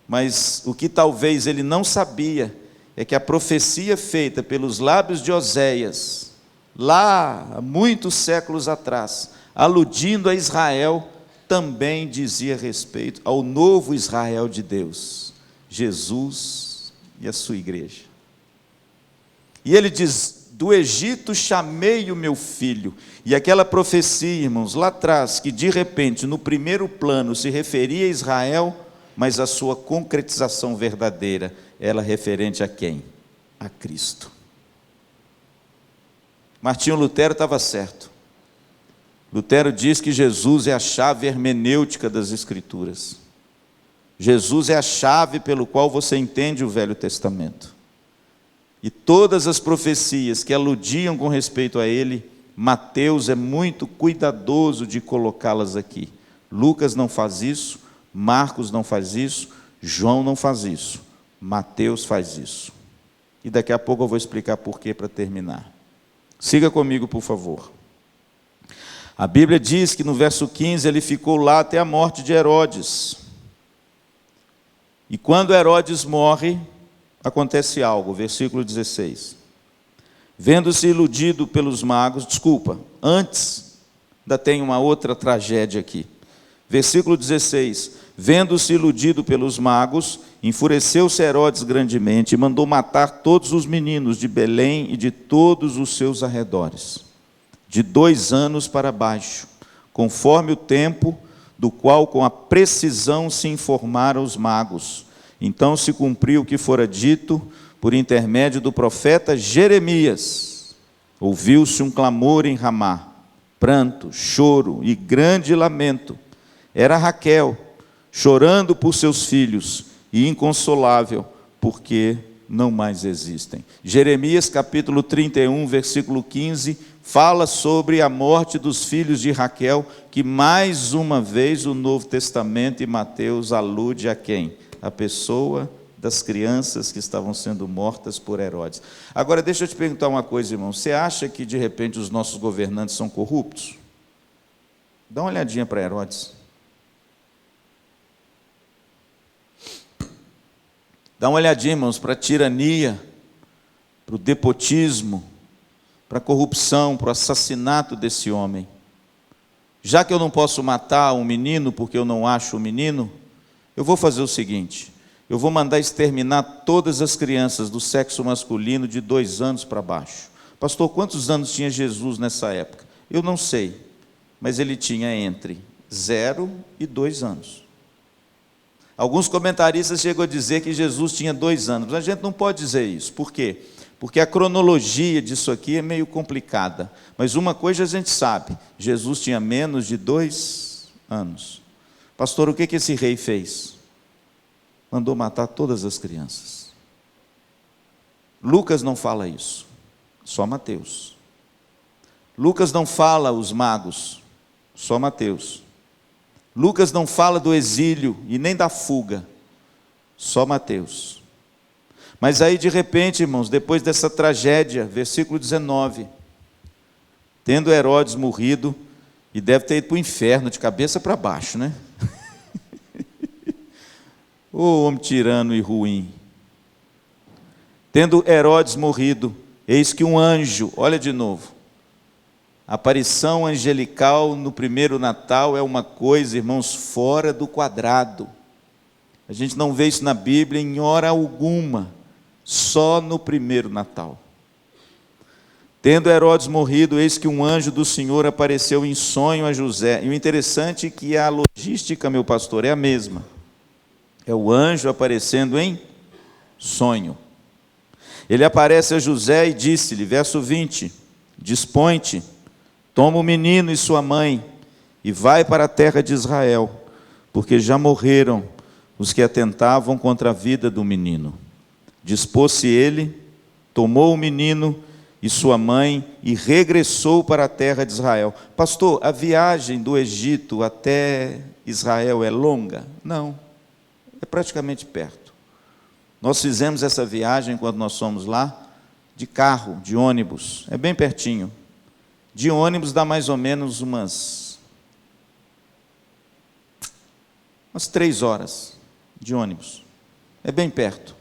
Mas o que talvez ele não sabia é que a profecia feita pelos lábios de Oséias, lá há muitos séculos atrás, aludindo a Israel, também dizia respeito ao novo Israel de Deus, Jesus e a sua igreja. E ele diz: do Egito chamei o meu filho. E aquela profecia, irmãos, lá atrás, que de repente, no primeiro plano, se referia a Israel, mas a sua concretização verdadeira, ela referente a quem? A Cristo. Martinho Lutero estava certo. Lutero diz que Jesus é a chave hermenêutica das Escrituras. Jesus é a chave pelo qual você entende o Velho Testamento. E todas as profecias que aludiam com respeito a ele, Mateus é muito cuidadoso de colocá-las aqui. Lucas não faz isso, Marcos não faz isso, João não faz isso, Mateus faz isso. E daqui a pouco eu vou explicar por quê para terminar. Siga comigo, por favor. A Bíblia diz que no verso 15 ele ficou lá até a morte de Herodes. E quando Herodes morre, acontece algo, versículo 16. Vendo-se iludido pelos magos, antes, ainda tem uma outra tragédia aqui. Versículo 16. Vendo-se iludido pelos magos, enfureceu-se Herodes grandemente e mandou matar todos os meninos de Belém e de todos os seus arredores, de 2 anos para baixo, conforme o tempo do qual com a precisão se informaram os magos. Então se cumpriu o que fora dito por intermédio do profeta Jeremias. Ouviu-se um clamor em Ramá, pranto, choro e grande lamento. Era Raquel, chorando por seus filhos, e inconsolável, porque não mais existem. Jeremias capítulo 31, versículo 15, fala sobre a morte dos filhos de Raquel, que mais uma vez o Novo Testamento e Mateus alude a quem? A pessoa das crianças que estavam sendo mortas por Herodes. Agora, deixa eu te perguntar uma coisa, irmão. Você acha que, de repente, os nossos governantes são corruptos? Dá uma olhadinha para Herodes. Dá uma olhadinha, irmãos, para a tirania, para o despotismo, para a corrupção, para o assassinato desse homem. Já que eu não posso matar um menino porque eu não acho o menino, eu vou fazer o seguinte: eu vou mandar exterminar todas as crianças do sexo masculino de 2 anos para baixo. Pastor, quantos anos tinha Jesus nessa época? Eu não sei, mas ele tinha entre 0 e 2 anos. Alguns comentaristas chegam a dizer que Jesus tinha 2 anos, mas a gente não pode dizer isso. Por quê? Porque a cronologia disso aqui é meio complicada. Mas uma coisa a gente sabe: Jesus tinha menos de 2 anos. Pastor, o que esse rei fez? Mandou matar todas as crianças. Lucas não fala isso, só Mateus. Lucas não fala os magos, só Mateus. Lucas não fala do exílio e nem da fuga, só Mateus. Mas aí de repente, irmãos, depois dessa tragédia, versículo 19, tendo Herodes morrido, e deve ter ido para o inferno de cabeça para baixo, né? Ô homem tirano e ruim. Tendo Herodes morrido, eis que um anjo, olha de novo, a aparição angelical no primeiro Natal é uma coisa, irmãos, fora do quadrado. A gente não vê isso na Bíblia em hora alguma, só no primeiro Natal. Tendo Herodes morrido, eis que um anjo do Senhor apareceu em sonho a José. E o interessante é que a logística, meu pastor, é a mesma. É o anjo aparecendo em sonho. Ele aparece a José e disse-lhe, verso 20, dispõe-te, toma o menino e sua mãe, e vai para a terra de Israel, porque já morreram os que atentavam contra a vida do menino. Dispôs-se ele, tomou o menino e sua mãe, e regressou para a terra de Israel. Pastor, a viagem do Egito até Israel é longa? Não, é praticamente perto. Nós fizemos essa viagem quando nós fomos lá, de carro, de ônibus, é bem pertinho. De ônibus dá mais ou menos umas 3 horas de ônibus. É bem perto.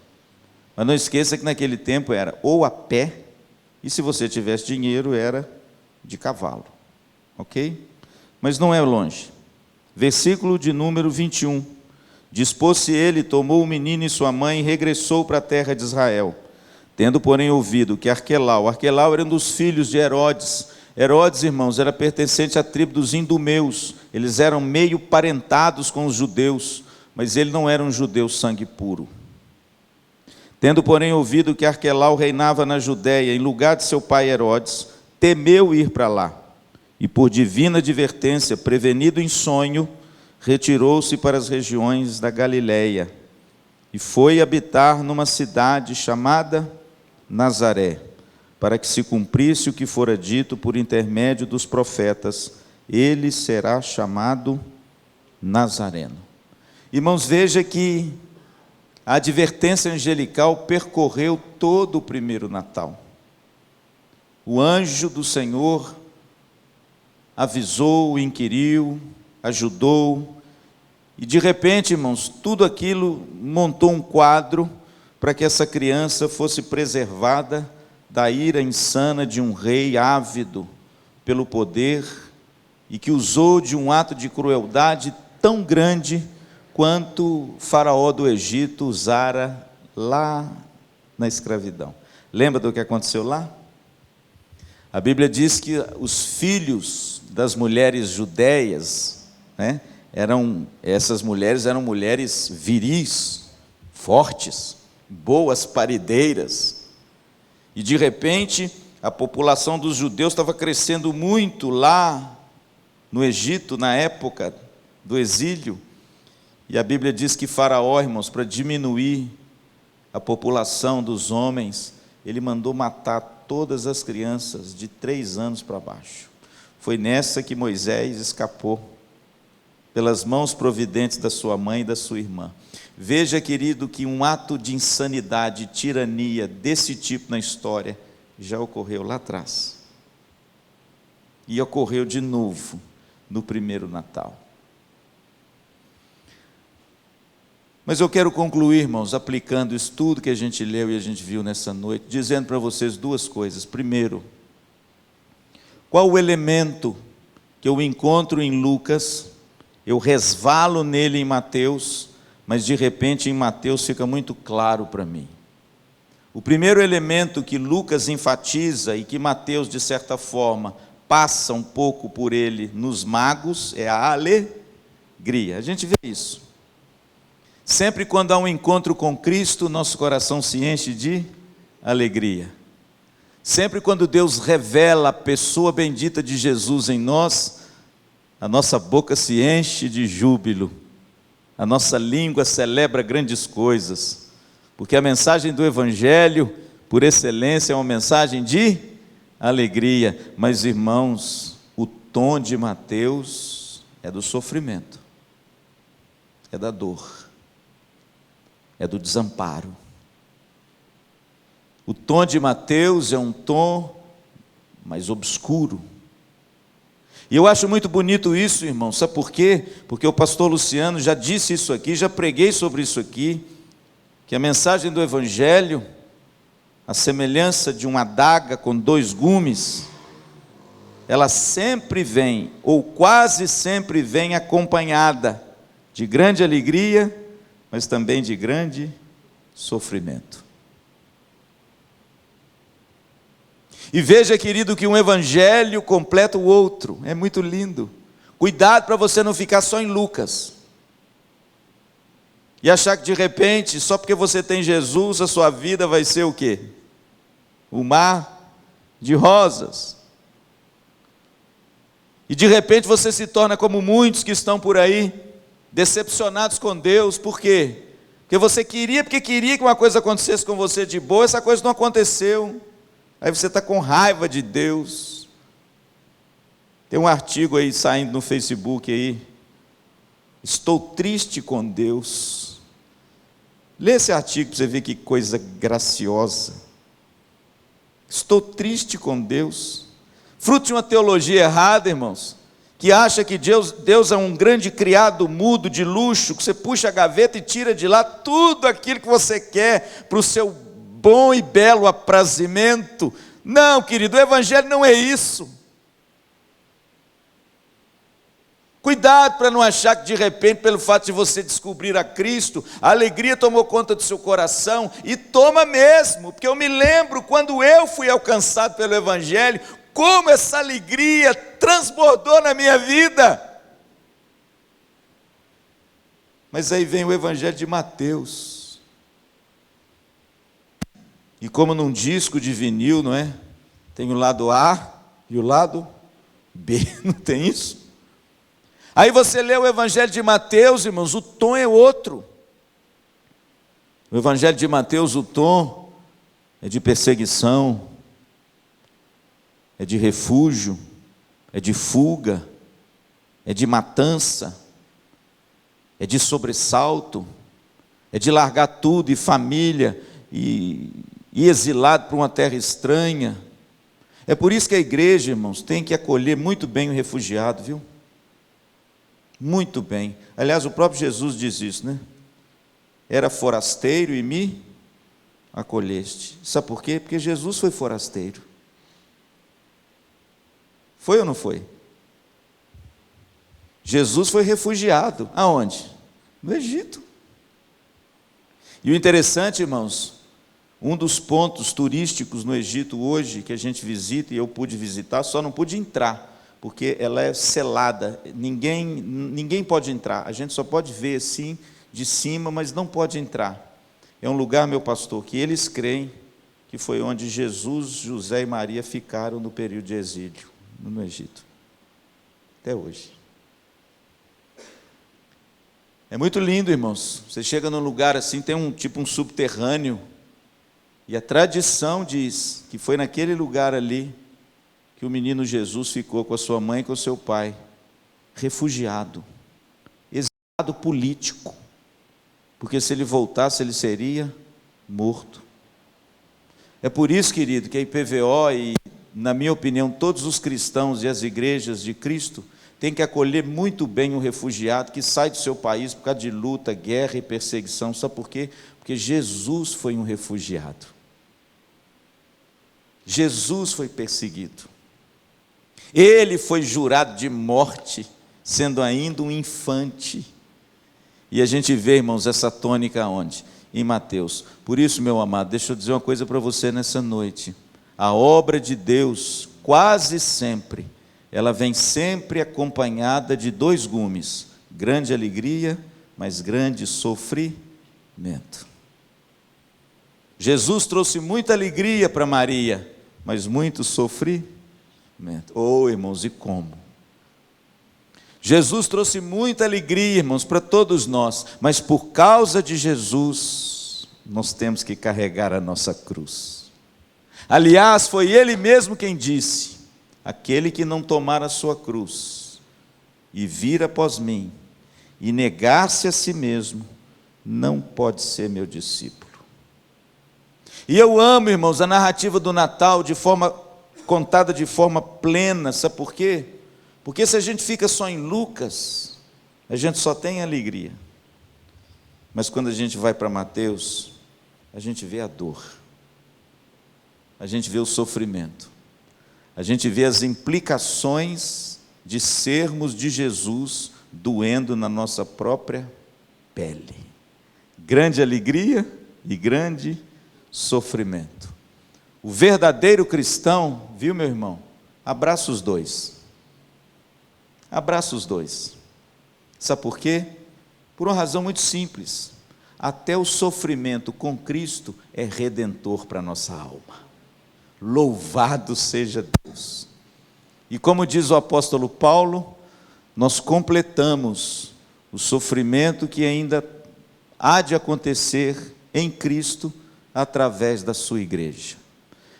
Mas não esqueça que naquele tempo era ou a pé, e se você tivesse dinheiro era de cavalo. Ok? Mas não é longe. Versículo de número 21. Dispôs-se ele, tomou o menino e sua mãe e regressou para a terra de Israel. Tendo, porém, ouvido que Arquelau era um dos filhos de Herodes. Herodes, irmãos, era pertencente à tribo dos idumeus. Eles eram meio parentados com os judeus, mas ele não era um judeu sangue puro. Tendo, porém, ouvido que Arquelau reinava na Judéia, em lugar de seu pai Herodes, temeu ir para lá. E por divina advertência, prevenido em sonho, retirou-se para as regiões da Galiléia e foi habitar numa cidade chamada Nazaré, para que se cumprisse o que fora dito por intermédio dos profetas: ele será chamado Nazareno. Irmãos, veja que a advertência angelical percorreu todo o primeiro Natal. O anjo do Senhor avisou, inquiriu, ajudou, e de repente, irmãos, tudo aquilo montou um quadro para que essa criança fosse preservada da ira insana de um rei ávido pelo poder e que usou de um ato de crueldade tão grande quanto o faraó do Egito usara lá na escravidão. Lembra do que aconteceu lá? A Bíblia diz que os filhos das mulheres judeias, essas mulheres eram mulheres viris, fortes, boas parideiras, e de repente a população dos judeus estava crescendo muito lá no Egito, na época do exílio, e a Bíblia diz que Faraó, irmãos, para diminuir a população dos homens, ele mandou matar todas as crianças de 3 anos para baixo. Foi nessa que Moisés escapou, pelas mãos providentes da sua mãe e da sua irmã. Veja, querido, que um ato de insanidade, tirania desse tipo na história já ocorreu lá atrás. E ocorreu de novo no primeiro Natal. Mas eu quero concluir, irmãos, aplicando isso tudo que a gente leu e a gente viu nessa noite, dizendo para vocês 2 coisas. Primeiro, qual o elemento que eu encontro em Lucas, eu resvalo nele em Mateus, mas de repente em Mateus fica muito claro para mim. O primeiro elemento que Lucas enfatiza e que Mateus, de certa forma, passa um pouco por ele nos magos, é a alegria. A gente vê isso. Sempre quando há um encontro com Cristo, nosso coração se enche de alegria. Sempre quando Deus revela a pessoa bendita de Jesus em nós, a nossa boca se enche de júbilo, a nossa língua celebra grandes coisas, porque a mensagem do Evangelho, por excelência, é uma mensagem de alegria. Mas, irmãos, o tom de Mateus é do sofrimento, é da dor, é do desamparo. O tom de Mateus é um tom mais obscuro. E eu acho muito bonito isso, irmão. Sabe por quê? Porque o pastor Luciano já disse isso aqui, já preguei sobre isso aqui, que a mensagem do Evangelho, a semelhança de uma adaga com 2 gumes, ela sempre vem, ou quase sempre vem acompanhada de grande alegria, mas também de grande sofrimento. E veja, querido, que um evangelho completa o outro. É muito lindo. Cuidado para você não ficar só em Lucas e achar que de repente, só porque você tem Jesus, a sua vida vai ser o quê? O mar de rosas. E de repente você se torna como muitos que estão por aí, decepcionados com Deus. Por quê? Porque você queria que uma coisa acontecesse com você de boa, essa coisa não aconteceu. Aí você está com raiva de Deus. Tem um artigo aí saindo no Facebook aí, estou triste com Deus. Lê esse artigo para você ver que coisa graciosa. Estou triste com Deus. Fruto de uma teologia errada, irmãos, que acha que Deus é um grande criado mudo de luxo, que você puxa a gaveta e tira de lá tudo aquilo que você quer para o seu bom e belo aprazimento. Não, querido, o Evangelho não é isso. Cuidado para não achar que de repente, pelo fato de você descobrir a Cristo, a alegria tomou conta do seu coração, e toma mesmo, porque eu me lembro quando eu fui alcançado pelo Evangelho, como essa alegria transbordou na minha vida. Mas aí vem o Evangelho de Mateus, e como num disco de vinil, não é? Tem o lado A e o lado B, não tem isso? Aí você lê o Evangelho de Mateus, irmãos, o tom é outro. O Evangelho de Mateus, o tom é de perseguição, é de refúgio, é de fuga, é de matança, é de sobressalto, é de largar tudo e família e exilado para uma terra estranha. É por isso que a igreja, irmãos, tem que acolher muito bem o refugiado, viu? Muito bem. Aliás, o próprio Jesus diz isso, né? Era forasteiro e me acolheste. Sabe por quê? Porque Jesus foi forasteiro. Foi ou não foi? Jesus foi refugiado. Aonde? No Egito. E o interessante, irmãos, um dos pontos turísticos no Egito hoje, que a gente visita, e eu pude visitar, só não pude entrar, porque ela é selada, ninguém pode entrar, a gente só pode ver assim, de cima, mas não pode entrar. É um lugar, meu pastor, que eles creem que foi onde Jesus, José e Maria ficaram no período de exílio, no Egito, até hoje. É muito lindo, irmãos, você chega num lugar assim, tem um subterrâneo, e a tradição diz que foi naquele lugar ali que o menino Jesus ficou com a sua mãe e com o seu pai, refugiado, exilado político, porque se ele voltasse ele seria morto. É por isso, querido, que a IPVO e, na minha opinião, todos os cristãos e as igrejas de Cristo têm que acolher muito bem o refugiado que sai do seu país por causa de luta, guerra e perseguição. Sabe por quê? Porque Jesus foi um refugiado. Jesus foi perseguido. Ele foi jurado de morte, sendo ainda um infante. E a gente vê, irmãos, essa tônica onde? Em Mateus. Por isso, meu amado, deixa eu dizer uma coisa para você nessa noite. A obra de Deus, quase sempre, ela vem sempre acompanhada de dois gumes: grande alegria, mas grande sofrimento. Jesus trouxe muita alegria para Maria, mas muito sofrimento. Oh, irmãos, e como? Jesus trouxe muita alegria, irmãos, para todos nós, mas por causa de Jesus, nós temos que carregar a nossa cruz. Aliás, foi Ele mesmo quem disse: aquele que não tomar a sua cruz e vir após mim e negar-se a si mesmo, não pode ser meu discípulo. E eu amo, irmãos, a narrativa do Natal contada de forma plena. Sabe por quê? Porque se a gente fica só em Lucas, a gente só tem alegria. Mas quando a gente vai para Mateus, a gente vê a dor, a gente vê o sofrimento, a gente vê as implicações de sermos de Jesus doendo na nossa própria pele. Grande alegria e grande sofrimento. O verdadeiro cristão, viu, meu irmão? Abraça os dois. Abraça os dois. Sabe por quê? Por uma razão muito simples. Até o sofrimento com Cristo é redentor para a nossa alma. Louvado seja Deus. E como diz o apóstolo Paulo, nós completamos o sofrimento que ainda há de acontecer em Cristo através da sua igreja.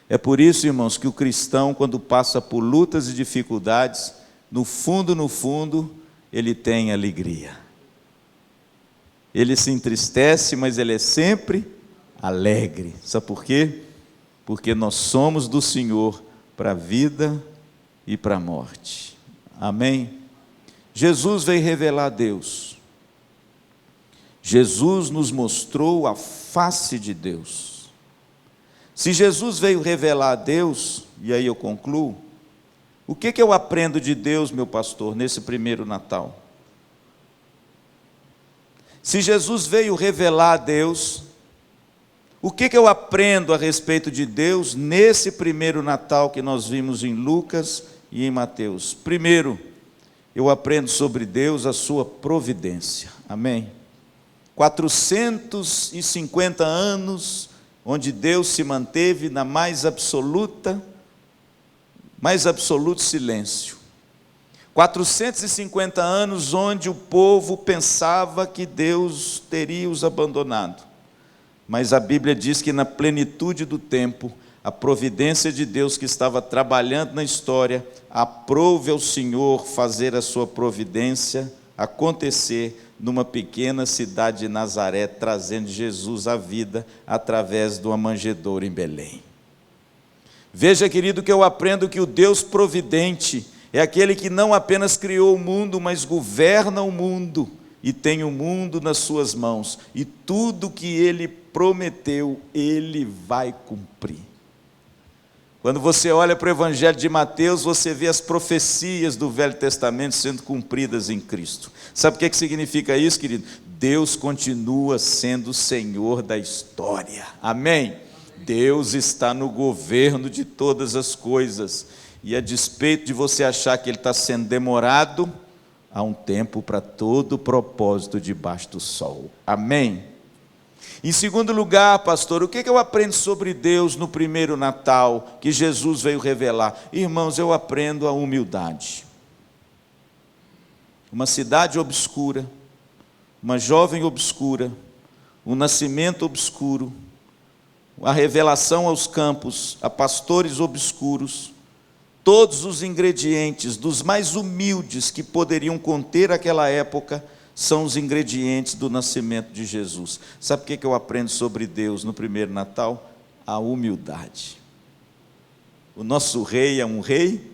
É por isso, irmãos, que o cristão, quando passa por lutas e dificuldades, no fundo, ele tem alegria. Ele se entristece, mas ele é sempre alegre. Sabe por quê? Porque nós somos do Senhor para a vida e para a morte. Amém? Jesus veio revelar a Deus. Jesus nos mostrou a face de Deus. Se Jesus veio revelar a Deus, e aí eu concluo, O que eu aprendo de Deus, meu pastor, nesse primeiro Natal? Se Jesus veio revelar a Deus, o que eu aprendo a respeito de Deus nesse primeiro Natal que nós vimos em Lucas e em Mateus? Primeiro, eu aprendo sobre Deus a sua providência. Amém? 450 anos onde Deus se manteve na mais absoluto silêncio. 450 anos onde o povo pensava que Deus teria os abandonado. Mas a Bíblia diz que na plenitude do tempo, a providência de Deus que estava trabalhando na história, aprove ao Senhor fazer a sua providência acontecer numa pequena cidade de Nazaré, trazendo Jesus à vida através de uma manjedoura em Belém. Veja, querido, que eu aprendo que o Deus providente é aquele que não apenas criou o mundo, mas governa o mundo e tem o mundo nas suas mãos. E tudo que Ele prometeu, Ele vai cumprir. Quando você olha para o Evangelho de Mateus, você vê as profecias do Velho Testamento sendo cumpridas em Cristo. Sabe o que significa isso, querido? Deus continua sendo o Senhor da história. Amém? Deus está no governo de todas as coisas. E a despeito de você achar que Ele está sendo demorado, há um tempo para todo propósito debaixo do sol. Amém? Em segundo lugar, pastor, o que eu aprendo sobre Deus no primeiro Natal, que Jesus veio revelar? Irmãos, eu aprendo a humildade. Uma cidade obscura, uma jovem obscura, um nascimento obscuro, a revelação aos campos, a pastores obscuros, todos os ingredientes dos mais humildes que poderiam conter aquela época, são os ingredientes do nascimento de Jesus. Sabe o que eu aprendo sobre Deus no primeiro Natal? A humildade. O nosso rei é um rei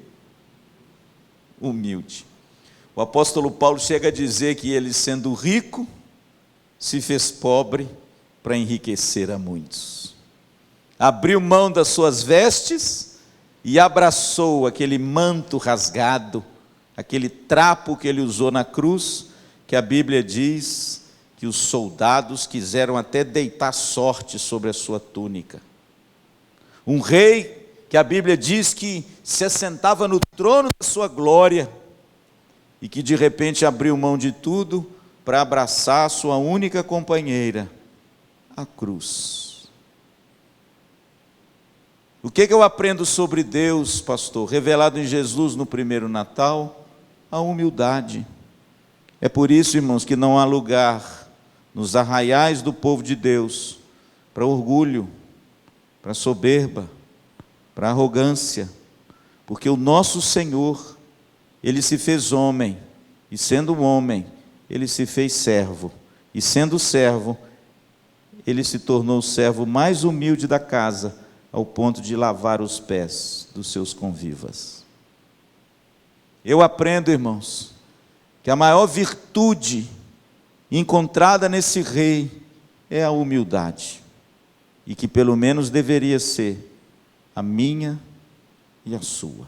humilde. O apóstolo Paulo chega a dizer que ele, sendo rico, se fez pobre para enriquecer a muitos. Abriu mão das suas vestes e abraçou aquele manto rasgado, aquele trapo que ele usou na cruz, que a Bíblia diz que os soldados quiseram até deitar sorte sobre a sua túnica. Um rei que a Bíblia diz que se assentava no trono da sua glória e que de repente abriu mão de tudo para abraçar a sua única companheira, a cruz. O que eu aprendo sobre Deus, pastor, revelado em Jesus no primeiro Natal? A humildade. É por isso, irmãos, que não há lugar nos arraiais do povo de Deus para orgulho, para soberba, para arrogância, porque o nosso Senhor, Ele se fez homem, e sendo homem, Ele se fez servo, e sendo servo, Ele se tornou o servo mais humilde da casa, ao ponto de lavar os pés dos seus convivas. Eu aprendo, irmãos, que a maior virtude encontrada nesse rei é a humildade, e que pelo menos deveria ser a minha e a sua.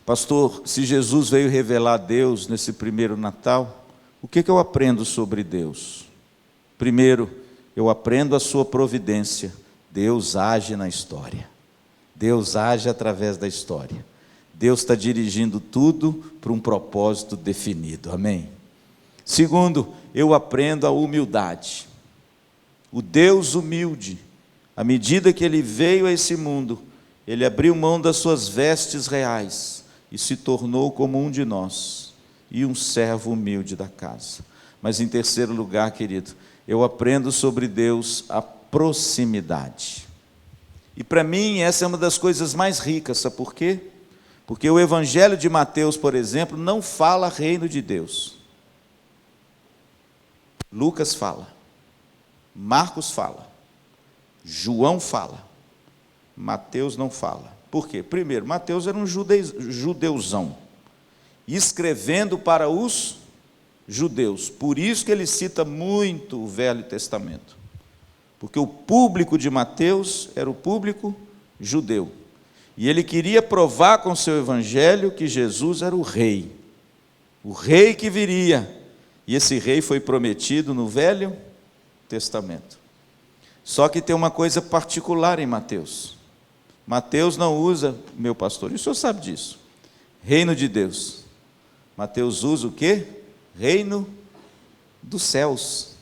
Pastor, se Jesus veio revelar a Deus nesse primeiro Natal, o que eu aprendo sobre Deus? Primeiro, eu aprendo a sua providência. Deus age na história, Deus age através da história. Deus está dirigindo tudo para um propósito definido, amém? Segundo, eu aprendo a humildade. O Deus humilde, à medida que Ele veio a esse mundo, Ele abriu mão das suas vestes reais e se tornou como um de nós, e um servo humilde da casa. Mas em terceiro lugar, querido, eu aprendo sobre Deus a proximidade. E para mim essa é uma das coisas mais ricas, sabe por quê? Porque o Evangelho de Mateus, por exemplo, não fala reino de Deus. Lucas fala, Marcos fala, João fala, Mateus não fala. Por quê? Primeiro, Mateus era um judeuzão, escrevendo para os judeus. Por isso que ele cita muito o Velho Testamento. Porque o público de Mateus era o público judeu. E ele queria provar com seu evangelho que Jesus era o rei que viria. E esse rei foi prometido no Velho Testamento. Só que tem uma coisa particular em Mateus. Mateus não usa, meu pastor, e o senhor sabe disso, reino de Deus. Mateus usa o quê? Reino dos céus,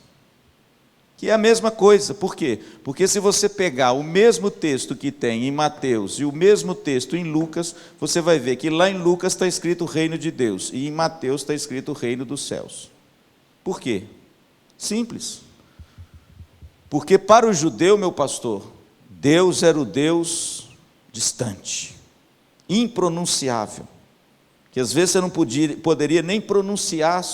que é a mesma coisa. Por quê? Porque se você pegar o mesmo texto que tem em Mateus e o mesmo texto em Lucas, você vai ver que lá em Lucas está escrito reino de Deus e em Mateus está escrito reino dos céus. Por quê? Simples. Porque para o judeu, meu pastor, Deus era o Deus distante, impronunciável, que às vezes você não poderia nem pronunciar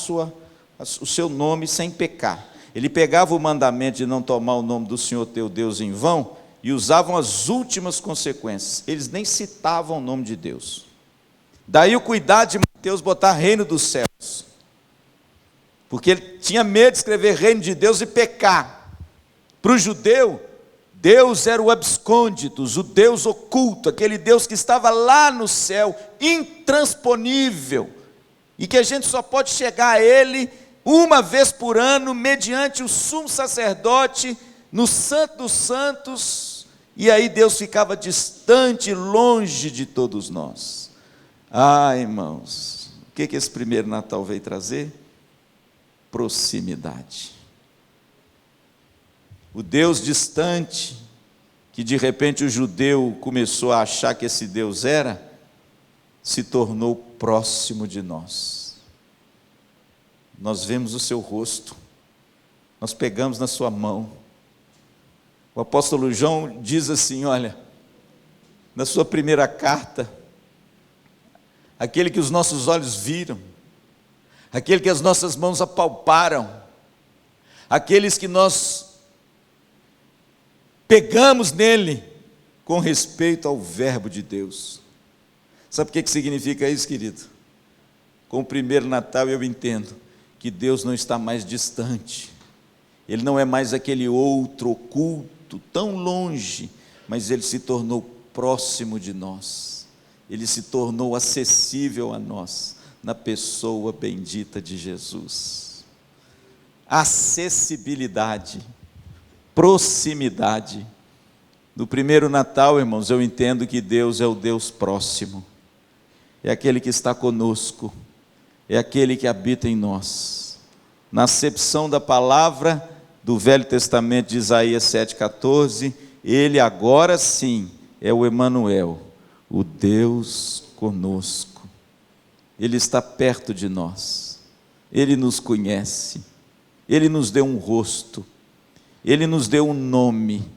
o seu nome sem pecar. Ele pegava o mandamento de não tomar o nome do Senhor teu Deus em vão e usavam as últimas consequências. Eles nem citavam o nome de Deus. Daí o cuidado de Mateus botar reino dos céus, porque ele tinha medo de escrever reino de Deus e pecar. Para o judeu, Deus era o abscônditos, o Deus oculto, aquele Deus que estava lá no céu, intransponível, e que a gente só pode chegar a Ele uma vez por ano, mediante o sumo sacerdote, no Santo dos Santos, e aí Deus ficava distante, longe de todos nós. Ah, irmãos, o que esse primeiro Natal veio trazer? Proximidade. O Deus distante, que de repente o judeu começou a achar que esse Deus era, se tornou próximo de nós. Nós vemos o seu rosto, nós pegamos na sua mão. O apóstolo João diz assim, olha, na sua primeira carta, aquele que os nossos olhos viram, aquele que as nossas mãos apalparam, aqueles que nós pegamos nele com respeito ao verbo de Deus. Sabe o que significa isso, querido? Com o primeiro Natal eu entendo que Deus não está mais distante, Ele não é mais aquele outro oculto, tão longe, mas Ele se tornou próximo de nós, Ele se tornou acessível a nós, na pessoa bendita de Jesus. Acessibilidade, proximidade. No primeiro Natal, irmãos, eu entendo que Deus é o Deus próximo, é aquele que está conosco, é aquele que habita em nós. Na acepção da palavra do Velho Testamento de Isaías 7,14, Ele agora sim é o Emanuel, o Deus conosco. Ele está perto de nós, Ele nos conhece, Ele nos deu um rosto, Ele nos deu um nome,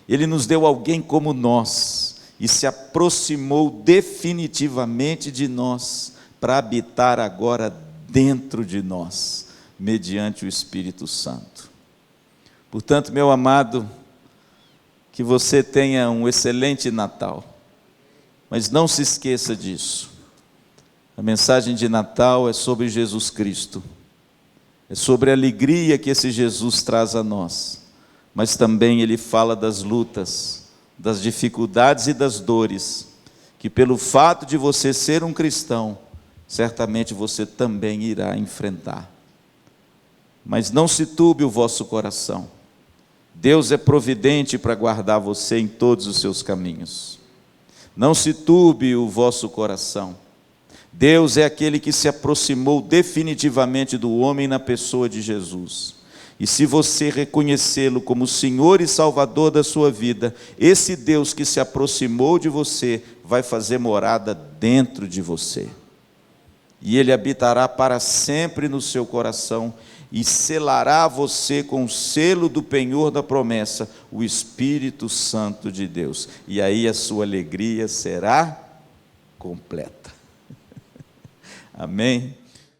Ele nos deu alguém como nós, e se aproximou definitivamente de nós, para habitar agora dentro de nós, mediante o Espírito Santo. Portanto, meu amado, que você tenha um excelente Natal, mas não se esqueça disso. A mensagem de Natal é sobre Jesus Cristo, é sobre a alegria que esse Jesus traz a nós, mas também ele fala das lutas, das dificuldades e das dores, que pelo fato de você ser um cristão, certamente você também irá enfrentar. Mas não se turbe o vosso coração, Deus é providente para guardar você em todos os seus caminhos. Não se turbe o vosso coração, Deus é aquele que se aproximou definitivamente do homem na pessoa de Jesus. E se você reconhecê-lo como Senhor e Salvador da sua vida, esse Deus que se aproximou de você, vai fazer morada dentro de você. E Ele habitará para sempre no seu coração, e selará você com o selo do penhor da promessa, o Espírito Santo de Deus. E aí a sua alegria será completa. Amém?